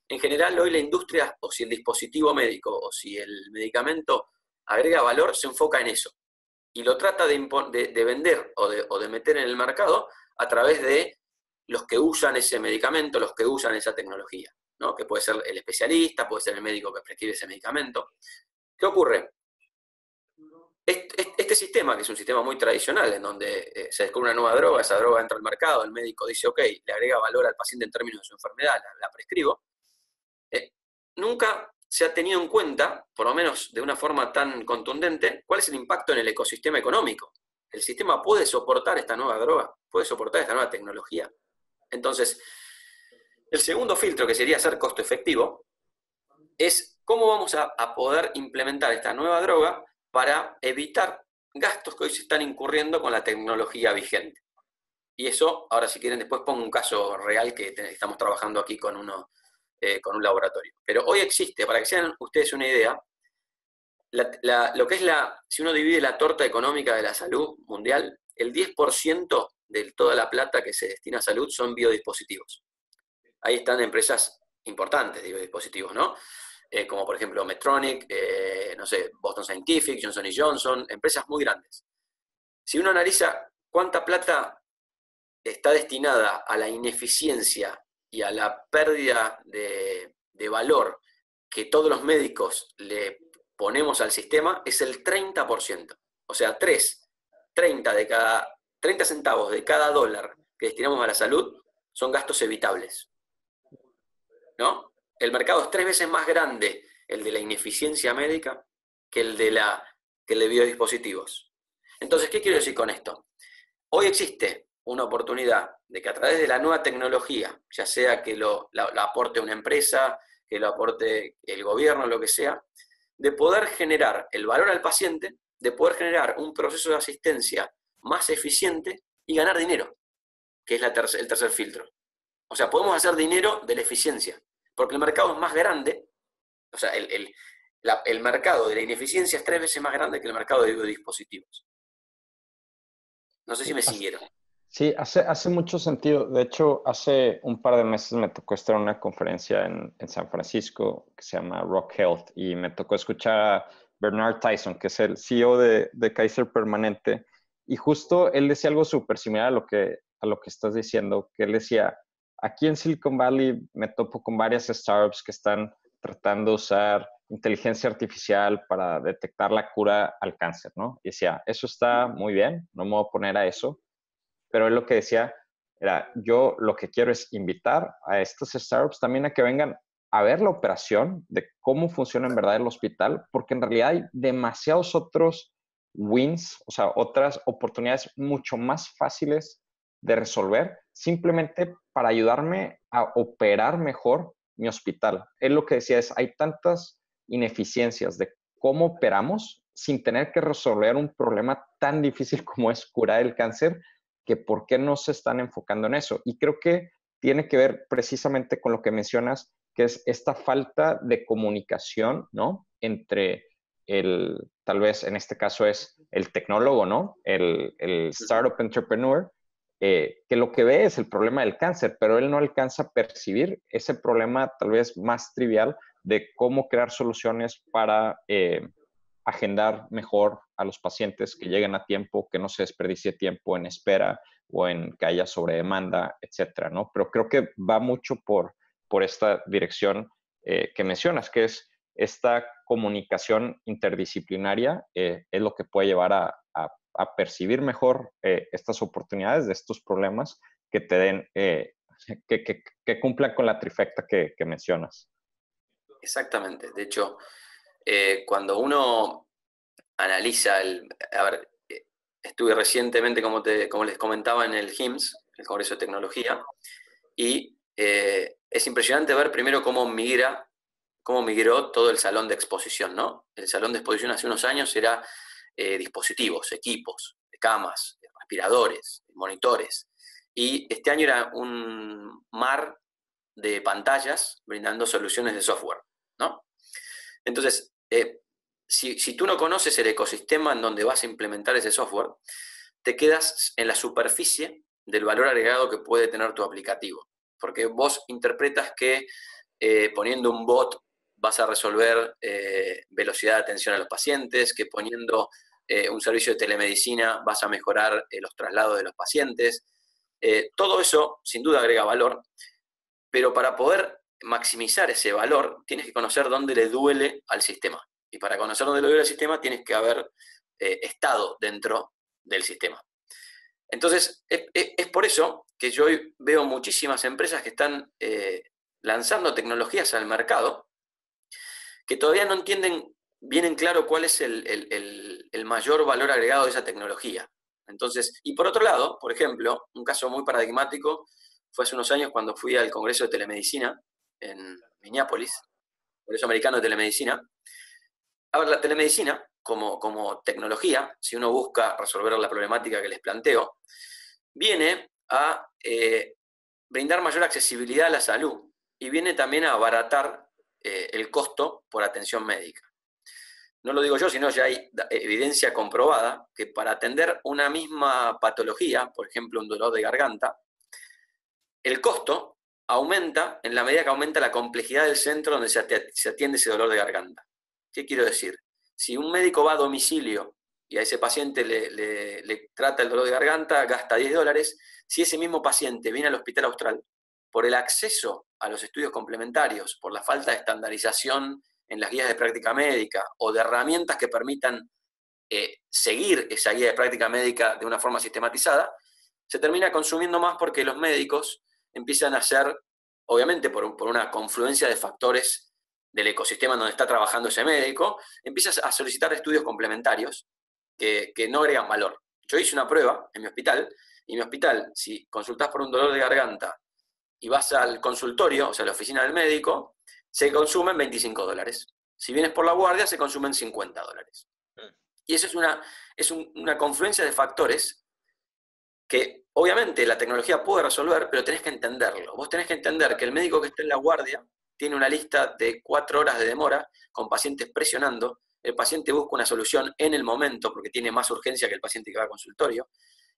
En general, hoy la industria, o si el dispositivo médico, o si el medicamento agrega valor, se enfoca en eso. Y lo trata de vender o de meter en el mercado a través de los que usan ese medicamento, los que usan esa tecnología, ¿no? Que puede ser el especialista, puede ser el médico que prescribe ese medicamento. ¿Qué ocurre? Este sistema, que es un sistema muy tradicional, en donde se descubre una nueva droga, esa droga entra al mercado, el médico dice, ok, le agrega valor al paciente en términos de su enfermedad, la prescribo, nunca se ha tenido en cuenta, por lo menos de una forma tan contundente, cuál es el impacto en el ecosistema económico. ¿El sistema puede soportar esta nueva droga? ¿Puede soportar esta nueva tecnología? Entonces, el segundo filtro, que sería ser costo efectivo, es cómo vamos a poder implementar esta nueva droga para evitar gastos que hoy se están incurriendo con la tecnología vigente. Y eso, ahora si quieren, después pongo un caso real que estamos trabajando aquí con un laboratorio. Pero hoy existe, para que sean ustedes una idea, lo que es si uno divide la torta económica de la salud mundial, el 10% de toda la plata que se destina a salud son biodispositivos. Ahí están empresas importantes de biodispositivos, ¿no? Como por ejemplo Medtronic, no sé, Boston Scientific, Johnson & Johnson, empresas muy grandes. Si uno analiza cuánta plata está destinada a la ineficiencia y a la pérdida de valor que todos los médicos le ponemos al sistema, es el 30%. O sea, 30 centavos de cada dólar que destinamos a la salud son gastos evitables, ¿no? El mercado es 3 veces más grande, el de la ineficiencia médica, que el de biodispositivos. Entonces, ¿qué quiero decir con esto? Hoy existe una oportunidad de que a través de la nueva tecnología, ya sea que la aporte una empresa, que lo aporte el gobierno, lo que sea, de poder generar el valor al paciente, de poder generar un proceso de asistencia más eficiente y ganar dinero, que es el tercer filtro. O sea, podemos hacer dinero de la eficiencia, porque el mercado es más grande, o sea, el mercado de la ineficiencia es 3 veces más grande que el mercado de biodispositivos. No sé si me siguieron. Sí, hace mucho sentido. De hecho, hace un par de meses me tocó estar en una conferencia en San Francisco que se llama Rock Health y me tocó escuchar a Bernard Tyson, que es el CEO de Kaiser Permanente, y justo él decía algo súper similar a lo que estás diciendo, que él decía, aquí en Silicon Valley me topo con varias startups que están tratando de usar inteligencia artificial para detectar la cura al cáncer, ¿no? Y decía, eso está muy bien, no me voy a oponer a eso, pero él lo que decía era, yo lo que quiero es invitar a estas startups también a que vengan a ver la operación de cómo funciona en verdad el hospital, porque en realidad hay demasiados otros wins, o sea, otras oportunidades mucho más fáciles de resolver, simplemente para ayudarme a operar mejor mi hospital. Él lo que decía es, hay tantas ineficiencias de cómo operamos sin tener que resolver un problema tan difícil como es curar el cáncer, que por qué no se están enfocando en eso. Y creo que tiene que ver precisamente con lo que mencionas, que es esta falta de comunicación, ¿no? Entre tal vez en este caso es el tecnólogo, ¿no? El startup entrepreneur, que lo que ve es el problema del cáncer, pero él no alcanza a percibir ese problema tal vez más trivial de cómo crear soluciones para agendar mejor a los pacientes, que lleguen a tiempo, que no se desperdicie tiempo en espera o en que haya sobredemanda, etcétera, ¿no? Pero creo que va mucho por esta dirección que mencionas, que es esta comunicación interdisciplinaria, es lo que puede llevar a percibir mejor estas oportunidades de estos problemas que te den, que cumplan con la trifecta que mencionas. Exactamente. De hecho, cuando uno analiza estuve recientemente, como les comentaba, en el HIMSS, el Congreso de Tecnología, y es impresionante ver primero cómo migró todo el salón de exposición, ¿no? El salón de exposición hace unos años era dispositivos, equipos, camas, respiradores, monitores, y este año era un mar de pantallas brindando soluciones de software, ¿no? Entonces, si tú no conoces el ecosistema en donde vas a implementar ese software, te quedas en la superficie del valor agregado que puede tener tu aplicativo. Porque vos interpretas que poniendo un bot vas a resolver velocidad de atención a los pacientes, que poniendo un servicio de telemedicina vas a mejorar los traslados de los pacientes. Todo eso, sin duda, agrega valor, pero para poder maximizar ese valor, tienes que conocer dónde le duele al sistema. Y para conocer dónde le duele al sistema, tienes que haber estado dentro del sistema. Entonces, es por eso que yo hoy veo muchísimas empresas que están lanzando tecnologías al mercado que todavía no entienden bien en claro cuál es el mayor valor agregado de esa tecnología. Entonces, y por otro lado, por ejemplo, un caso muy paradigmático fue hace unos años cuando fui al Congreso de Telemedicina en Minneapolis, Congreso Americano de Telemedicina. A ver, la telemedicina, como tecnología, si uno busca resolver la problemática que les planteo, viene a brindar mayor accesibilidad a la salud y viene también a abaratar el costo por atención médica. No lo digo yo, sino ya hay evidencia comprobada que para atender una misma patología, por ejemplo un dolor de garganta, el costo aumenta en la medida que aumenta la complejidad del centro donde se atiende ese dolor de garganta. ¿Qué quiero decir? Si un médico va a domicilio y a ese paciente le trata el dolor de garganta, gasta $10, si ese mismo paciente viene al Hospital Austral, por el acceso a los estudios complementarios, por la falta de estandarización en las guías de práctica médica o de herramientas que permitan seguir esa guía de práctica médica de una forma sistematizada, se termina consumiendo más porque los médicos empiezan a hacer, obviamente por una confluencia de factores del ecosistema donde está trabajando ese médico, empiezas a solicitar estudios complementarios que no agregan valor. Yo hice una prueba en mi hospital, y en mi hospital, si consultás por un dolor de garganta y vas al consultorio, o sea, a la oficina del médico, se consumen $25. Si vienes por la guardia, se consumen $50. Y eso es una confluencia de factores que obviamente la tecnología puede resolver, pero tenés que entenderlo. Vos tenés que entender que el médico que está en la guardia tiene una lista de 4 horas de demora con pacientes presionando. El paciente busca una solución en el momento porque tiene más urgencia que el paciente que va al consultorio.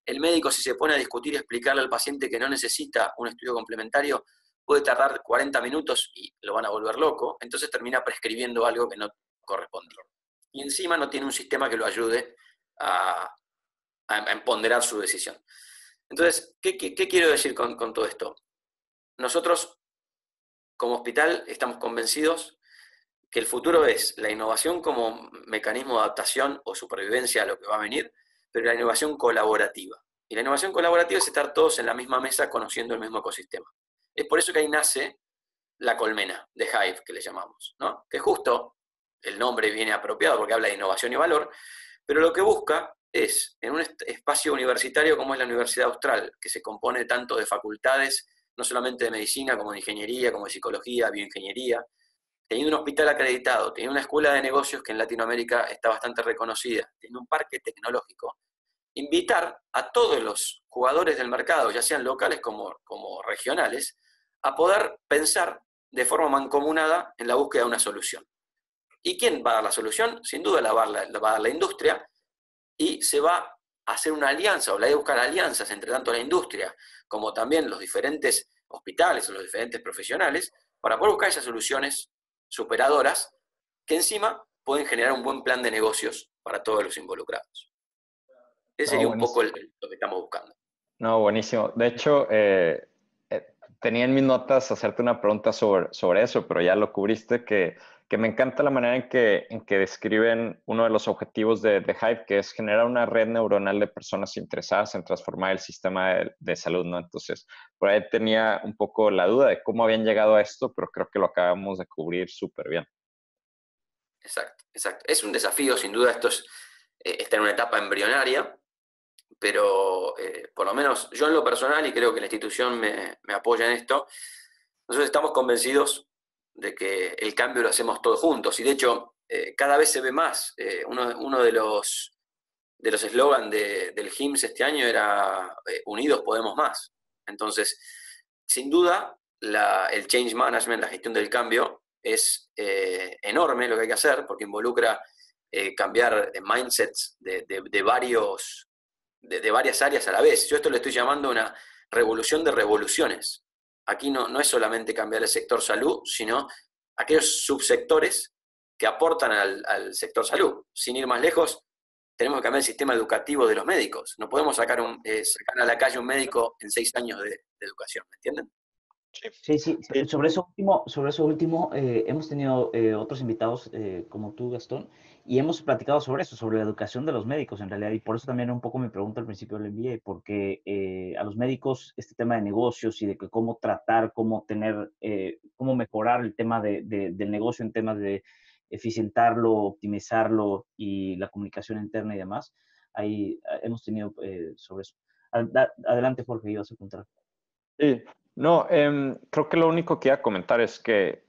El médico, si se pone a discutir y explicarle al paciente que no necesita un estudio complementario, puede tardar 40 minutos y lo van a volver loco. Entonces termina prescribiendo algo que no correspondía. Y encima no tiene un sistema que lo ayude a ponderar su decisión. Entonces, ¿qué quiero decir con todo esto? Nosotros, como hospital, estamos convencidos que el futuro es la innovación como mecanismo de adaptación o supervivencia a lo que va a venir, pero la innovación colaborativa. Y la innovación colaborativa es estar todos en la misma mesa conociendo el mismo ecosistema. Es por eso que ahí nace la colmena de Hive, que le llamamos, ¿no? Que justo el nombre viene apropiado porque habla de innovación y valor, pero lo que busca es, en un espacio universitario como es la Universidad Austral, que se compone tanto de facultades, no solamente de medicina, como de ingeniería, como de psicología, bioingeniería, teniendo un hospital acreditado, teniendo una escuela de negocios que en Latinoamérica está bastante reconocida, teniendo un parque tecnológico, invitar a todos los jugadores del mercado, ya sean locales como regionales, a poder pensar de forma mancomunada en la búsqueda de una solución. ¿Y quién va a dar la solución? Sin duda la va a dar la industria, y se va a hacer una alianza, o la de buscar alianzas entre tanto la industria como también los diferentes hospitales o los diferentes profesionales, para poder buscar esas soluciones superadoras que encima pueden generar un buen plan de negocios para todos los involucrados. Ese sería un poco lo que estamos buscando. No, buenísimo. De hecho, tenía en mis notas hacerte una pregunta sobre eso, pero ya lo cubriste, que me encanta la manera en que describen uno de los objetivos de Hive, que es generar una red neuronal de personas interesadas en transformar el sistema de salud, ¿no? Entonces, por ahí tenía un poco la duda de cómo habían llegado a esto, pero creo que lo acabamos de cubrir súper bien. Exacto, exacto. Es un desafío, sin duda, esto está en una etapa embrionaria, pero por lo menos yo en lo personal, y creo que la institución me apoya en esto, nosotros estamos convencidos de que el cambio lo hacemos todos juntos, y de hecho cada vez se ve más. Uno de los eslogans del HIMSS este año era Unidos Podemos Más. Entonces, sin duda, el change management, la gestión del cambio, es enorme lo que hay que hacer, porque involucra cambiar mindsets de varias áreas a la vez. Yo esto le estoy llamando una revolución de revoluciones. Aquí no es solamente cambiar el sector salud, sino aquellos subsectores que aportan al sector salud. Sin ir más lejos, tenemos que cambiar el sistema educativo de los médicos. No podemos sacar a la calle un médico en 6 años de educación, ¿me entienden? Sí. Sobre eso último hemos tenido otros invitados como tú, Gastón, y hemos platicado sobre eso, sobre la educación de los médicos en realidad, y por eso también un poco mi pregunta al principio la envié, porque a los médicos este tema de negocios y de que cómo tratar, cómo mejorar el tema del negocio en temas de eficientarlo, optimizarlo y la comunicación interna y demás, ahí hemos tenido sobre eso. Adelante, Jorge, ibas a contar. Sí, No, creo que lo único que iba a comentar es que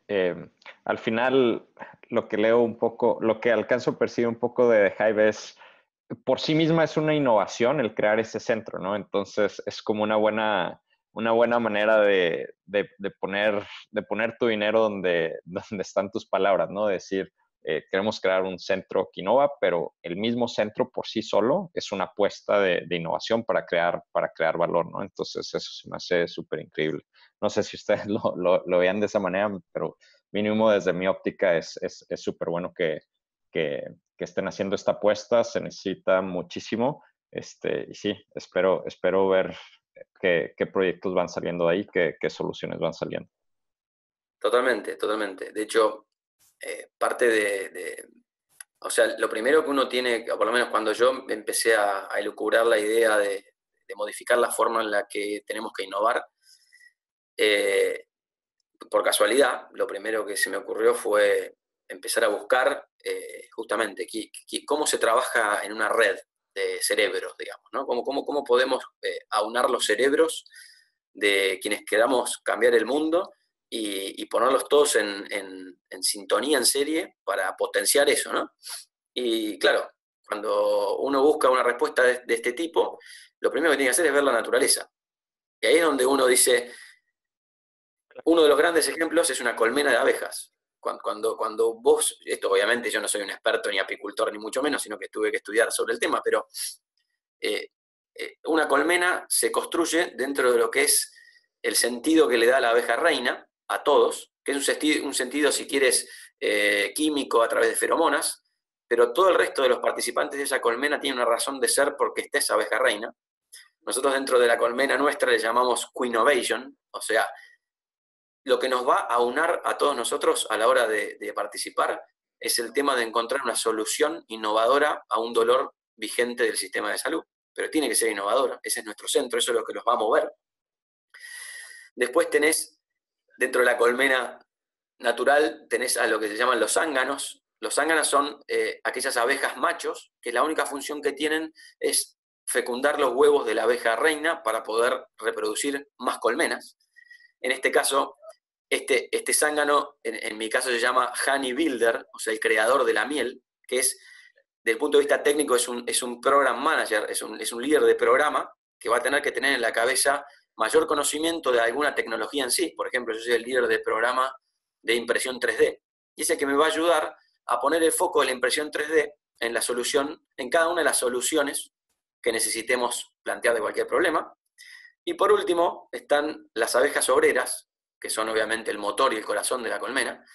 al final lo que leo un poco, lo que alcanzo a percibir un poco de The Hive es, por sí misma es una innovación el crear ese centro, ¿no? Entonces es como una buena manera de poner tu dinero donde están tus palabras, ¿no? Decir, queremos crear un centro que innova, pero el mismo centro por sí solo es una apuesta de innovación para crear valor, ¿no? Entonces eso se me hace súper increíble. No sé si ustedes lo vean de esa manera, pero mínimo desde mi óptica es súper bueno que estén haciendo esta apuesta, se necesita muchísimo. Y sí, espero ver qué proyectos van saliendo de ahí, qué soluciones van saliendo. Totalmente, totalmente. De hecho, parte o sea, lo primero que uno tiene, o por lo menos cuando yo empecé a elucubrar la idea de modificar la forma en la que tenemos que innovar, por casualidad, lo primero que se me ocurrió fue empezar a buscar justamente cómo se trabaja en una red de cerebros, digamos, ¿no? ¿Cómo podemos aunar los cerebros de quienes queramos cambiar el mundo y ponerlos todos en sintonía, en serie, para potenciar eso, ¿no? Y claro, cuando uno busca una respuesta de este tipo, lo primero que tiene que hacer es ver la naturaleza. Y ahí es donde uno dice, uno de los grandes ejemplos es una colmena de abejas. Cuando vos, esto obviamente yo no soy un experto ni apicultor ni mucho menos, sino que tuve que estudiar sobre el tema, pero una colmena se construye dentro de lo que es el sentido que le da la abeja reina a todos, que es un sentido, si quieres, químico a través de feromonas, pero todo el resto de los participantes de esa colmena tiene una razón de ser porque está esa abeja reina. Nosotros dentro de la colmena nuestra le llamamos Queenovation, o sea, lo que nos va a unar a todos nosotros a la hora de participar es el tema de encontrar una solución innovadora a un dolor vigente del sistema de salud. Pero tiene que ser innovadora, ese es nuestro centro, eso es lo que nos va a mover. Después tenés, dentro de la colmena natural, tenés a lo que se llaman los zánganos. Los zánganos son aquellas abejas machos que la única función que tienen es fecundar los huevos de la abeja reina para poder reproducir más colmenas. En este caso, este zángano, en mi caso se llama Honey Builder, o sea, el creador de la miel, que es, desde el punto de vista técnico, es un program manager, es un líder de programa que va a tener que tener en la cabeza mayor conocimiento de alguna tecnología en sí. Por ejemplo, yo soy el líder de programa de impresión 3D, y es el que me va a ayudar a poner el foco de la impresión 3D en la solución, en cada una de las soluciones que necesitemos plantear de cualquier problema. Y por último, están las abejas obreras, que son obviamente el motor y el corazón de la colmena,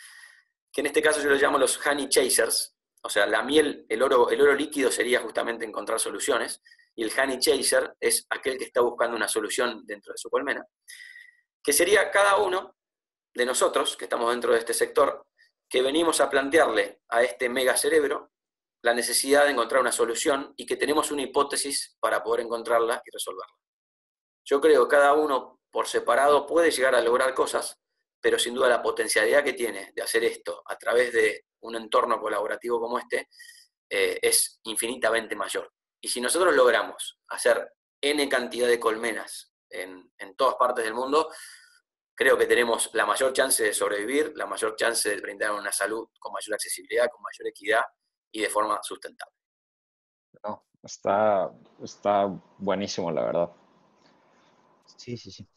que en este caso yo los llamo los honey chasers, o sea, la miel, el oro líquido sería justamente encontrar soluciones, y el honey chaser es aquel que está buscando una solución dentro de su colmena, que sería cada uno de nosotros, que estamos dentro de este sector, que venimos a plantearle a este mega cerebro la necesidad de encontrar una solución y que tenemos una hipótesis para poder encontrarla y resolverla. Yo creo que cada uno por separado puede llegar a lograr cosas, pero sin duda la potencialidad que tiene de hacer esto a través de un entorno colaborativo como este es infinitamente mayor. Y si nosotros logramos hacer N cantidad de colmenas en todas partes del mundo, creo que tenemos la mayor chance de sobrevivir, la mayor chance de brindar una salud con mayor accesibilidad, con mayor equidad y de forma sustentable. No, está buenísimo, la verdad. Sí, sí, sí.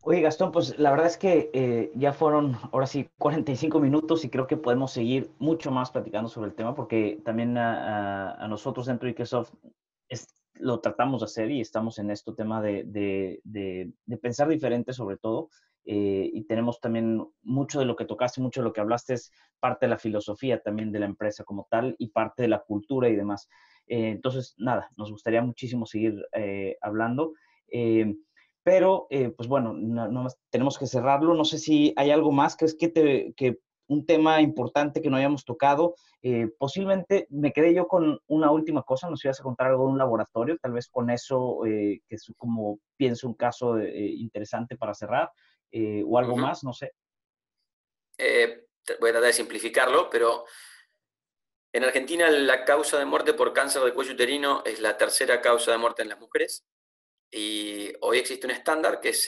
Oye, Gastón, pues la verdad es que ya fueron, ahora sí, 45 minutos y creo que podemos seguir mucho más platicando sobre el tema porque también a nosotros dentro de Microsoft lo tratamos de hacer y estamos en este tema de pensar diferente sobre todo y tenemos también mucho de lo que tocaste, mucho de lo que hablaste es parte de la filosofía también de la empresa como tal y parte de la cultura y demás. Entonces, nada, nos gustaría muchísimo seguir hablando. Pero, pues bueno, no tenemos que cerrarlo. No sé si hay algo más. ¿Crees que un tema importante que no hayamos tocado? Posiblemente me quedé yo con una última cosa. Nos ibas a contar algo de un laboratorio. Tal vez con eso, que es como pienso un caso interesante para cerrar. O algo más, no sé. Voy a tratar de simplificarlo, pero en Argentina la causa de muerte por cáncer de cuello uterino es la tercera causa de muerte en las mujeres. Y hoy existe un estándar que es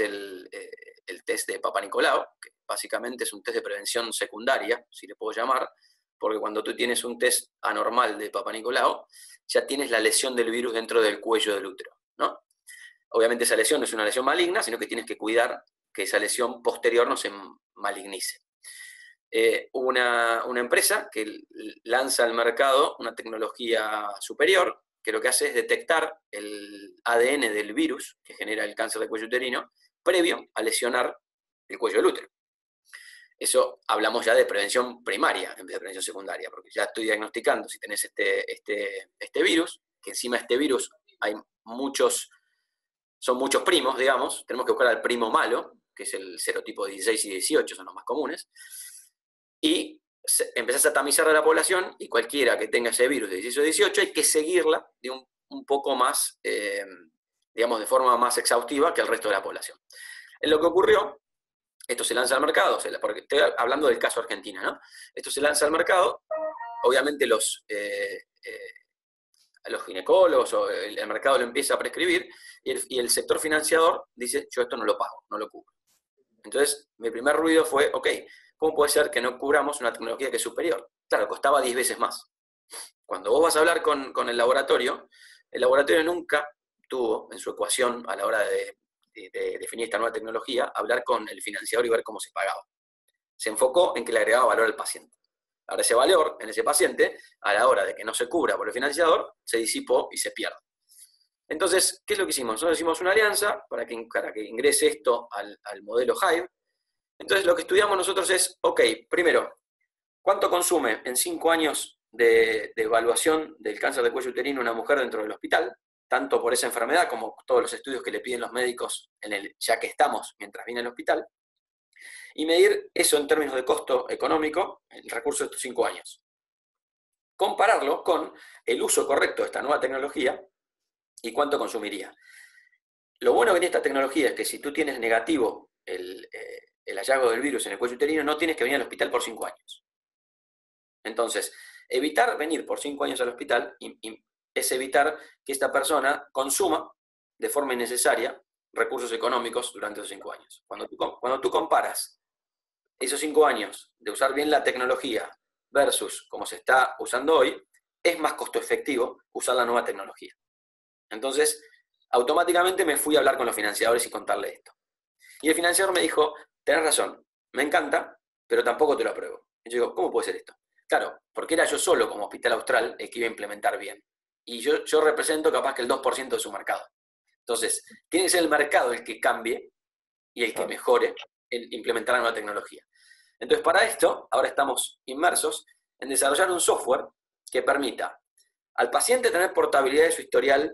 el test de Papa Nicolau, que básicamente es un test de prevención secundaria, si le puedo llamar, porque cuando tú tienes un test anormal de Papa Nicolau, ya tienes la lesión del virus dentro del cuello del útero, ¿no? Obviamente esa lesión no es una lesión maligna, sino que tienes que cuidar que esa lesión posterior no se malignice. Hubo una empresa que lanza al mercado una tecnología superior, que lo que hace es detectar el ADN del virus que genera el cáncer de cuello uterino previo a lesionar el cuello del útero. Eso hablamos ya de prevención primaria en vez de prevención secundaria, porque ya estoy diagnosticando si tenés este virus, que encima este virus hay son muchos primos, digamos, tenemos que buscar al primo malo, que es el serotipo 16 y 18, son los más comunes, y empezás a tamizar a la población, y cualquiera que tenga ese virus de 16 o 18 hay que seguirla de un poco más, digamos, de forma más exhaustiva que el resto de la población. En lo que ocurrió, esto se lanza al mercado, porque estoy hablando del caso Argentina, ¿no? Esto se lanza al mercado, obviamente los ginecólogos o el mercado lo empieza a prescribir, y el sector financiador dice, yo esto no lo pago, no lo cubro. Entonces, mi primer ruido fue, ok, ¿cómo puede ser que no cubramos una tecnología que es superior? Claro, costaba 10 veces más. Cuando vos vas a hablar con el laboratorio nunca tuvo en su ecuación a la hora de definir esta nueva tecnología, hablar con el financiador y ver cómo se pagaba. Se enfocó en que le agregaba valor al paciente. Ahora ese valor en ese paciente, a la hora de que no se cubra por el financiador, se disipó y se pierde. Entonces, ¿qué es lo que hicimos? Nosotros hicimos una alianza para que ingrese esto al modelo Hive. Entonces, lo que estudiamos nosotros es, ok, primero, ¿cuánto consume en 5 años de evaluación del cáncer de cuello uterino una mujer dentro del hospital? Tanto por esa enfermedad como todos los estudios que le piden los médicos ya que estamos mientras viene al hospital, y medir eso en términos de costo económico, el recurso de estos 5 años. Compararlo con el uso correcto de esta nueva tecnología y cuánto consumiría. Lo bueno que tiene esta tecnología es que si tú tienes negativo el hallazgo del virus en el cuello uterino, no tienes que venir al hospital por 5 años. Entonces, evitar venir por 5 años al hospital es evitar que esta persona consuma de forma innecesaria recursos económicos durante esos 5 años. Cuando tú comparas esos 5 años de usar bien la tecnología versus como se está usando hoy, es más costo efectivo usar la nueva tecnología. Entonces, automáticamente me fui a hablar con los financiadores y contarle esto. Y el financiador me dijo, tenés razón, me encanta, pero tampoco te lo apruebo. Y yo digo, ¿cómo puede ser esto? Claro, porque era yo solo como Hospital Austral el que iba a implementar bien. Y yo represento capaz que el 2% de su mercado. Entonces, tiene que ser el mercado el que cambie y el que mejore en implementar la nueva tecnología. Entonces, para esto, ahora estamos inmersos en desarrollar un software que permita al paciente tener portabilidad de su historial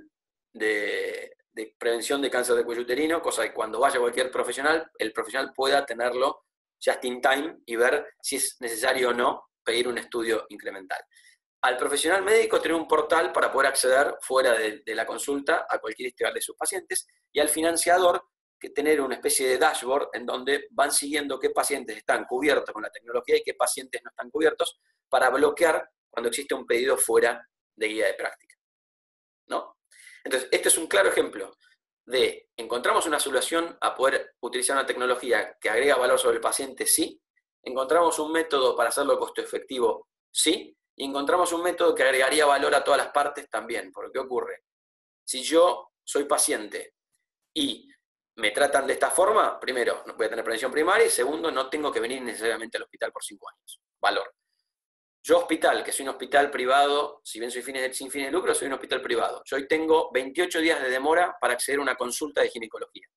de prevención de cáncer de cuello uterino, cosa que cuando vaya cualquier profesional, el profesional pueda tenerlo just in time y ver si es necesario o no pedir un estudio incremental. Al profesional médico tener un portal para poder acceder fuera de la consulta a cualquier historial de sus pacientes, y al financiador que tener una especie de dashboard en donde van siguiendo qué pacientes están cubiertos con la tecnología y qué pacientes no están cubiertos para bloquear cuando existe un pedido fuera de guía de práctica, ¿no? Entonces, este es un claro ejemplo de encontramos una solución a poder utilizar una tecnología que agrega valor sobre el paciente, sí. Encontramos un método para hacerlo costo efectivo, sí. Y encontramos un método que agregaría valor a todas las partes también. Porque ¿qué ocurre? Si yo soy paciente y me tratan de esta forma, primero, no voy a tener prevención primaria, y segundo, no tengo que venir necesariamente al hospital por 5 años. Valor. Yo hospital, que soy un hospital privado, si bien soy sin fines de lucro, soy un hospital privado. Yo hoy tengo 28 días de demora para acceder a una consulta de ginecología.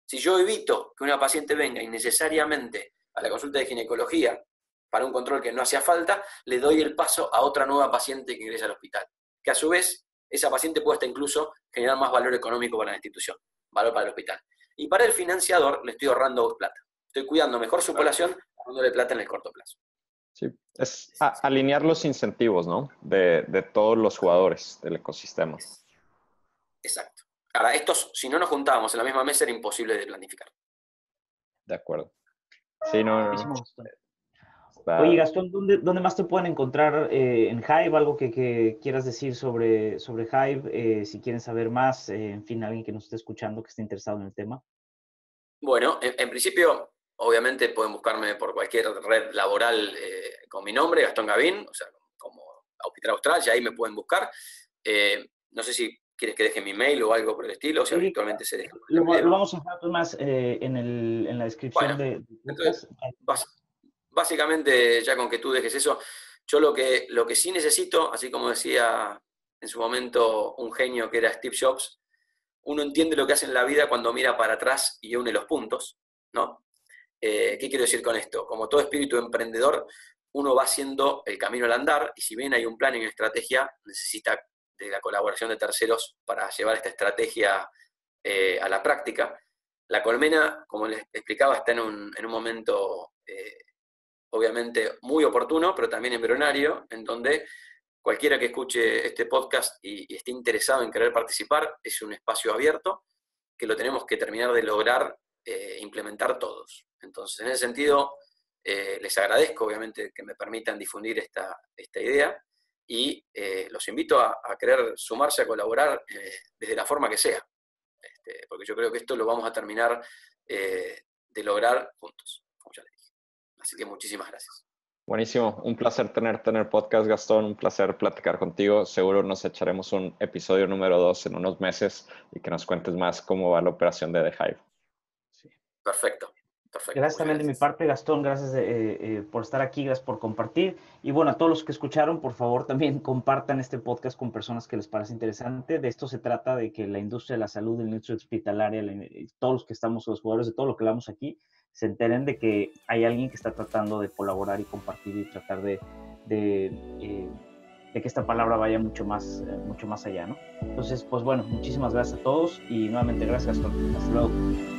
Si yo evito que una paciente venga innecesariamente a la consulta de ginecología para un control que no hacía falta, le doy el paso a otra nueva paciente que ingresa al hospital. Que a su vez, esa paciente puede hasta incluso generar más valor económico para la institución, valor para el hospital. Y para el financiador le estoy ahorrando plata. Estoy cuidando mejor su población, ahorrándole plata en el corto plazo. Sí, es alinear los incentivos, ¿no? De todos los jugadores del ecosistema. Exacto. Ahora, estos, si no nos juntábamos en la misma mesa, era imposible de planificar. De acuerdo. Sí, no. Oye, Gastón, ¿dónde más te pueden encontrar en Hive? Algo que quieras decir sobre Hive, si quieren saber más, en fin, alguien que nos esté escuchando que esté interesado en el tema. Bueno, en principio, obviamente pueden buscarme por cualquier red laboral con mi nombre, Gastón Gavín, o sea, como Hospital Austral, y ahí me pueden buscar. No sé si quieres que deje mi mail o algo por el estilo, o sea, habitualmente se deja. Lo vamos a dejar más en la descripción Bueno, de podcast. Básicamente, ya con que tú dejes eso, yo lo que sí necesito, así como decía en su momento un genio que era Steve Jobs, uno entiende lo que hace en la vida cuando mira para atrás y une los puntos, ¿no? ¿Qué quiero decir con esto? Como todo espíritu emprendedor, uno va haciendo el camino al andar, y si bien hay un plan y una estrategia, necesita de la colaboración de terceros para llevar esta estrategia a la práctica. La colmena, como les explicaba, está en un momento obviamente muy oportuno, pero también embrionario, en donde cualquiera que escuche este podcast y esté interesado en querer participar, es un espacio abierto que lo tenemos que terminar de lograr implementar todos. Entonces, en ese sentido, les agradezco, obviamente, que me permitan difundir esta idea, y los invito a querer sumarse a colaborar desde la forma que sea, porque yo creo que esto lo vamos a terminar de lograr juntos, como ya les dije. Así que muchísimas gracias. Buenísimo, un placer tenerte en el podcast, Gastón, un placer platicar contigo. Seguro nos echaremos un episodio número 2 en unos meses y que nos cuentes más cómo va la operación de The Hive. Sí. Perfecto. Gracias también de mi parte, Gastón, gracias por estar aquí, gracias por compartir. Y bueno, a todos los que escucharon, por favor también compartan este podcast con personas que les parece interesante. De esto se trata, de que la industria de la salud, la industria hospitalaria, todos los que estamos, los jugadores de todo lo que hablamos aquí, se enteren de que hay alguien que está tratando de colaborar y compartir y tratar de que esta palabra vaya mucho más allá, ¿no? Entonces, pues bueno, muchísimas gracias a todos y nuevamente gracias, Gastón. Hasta luego.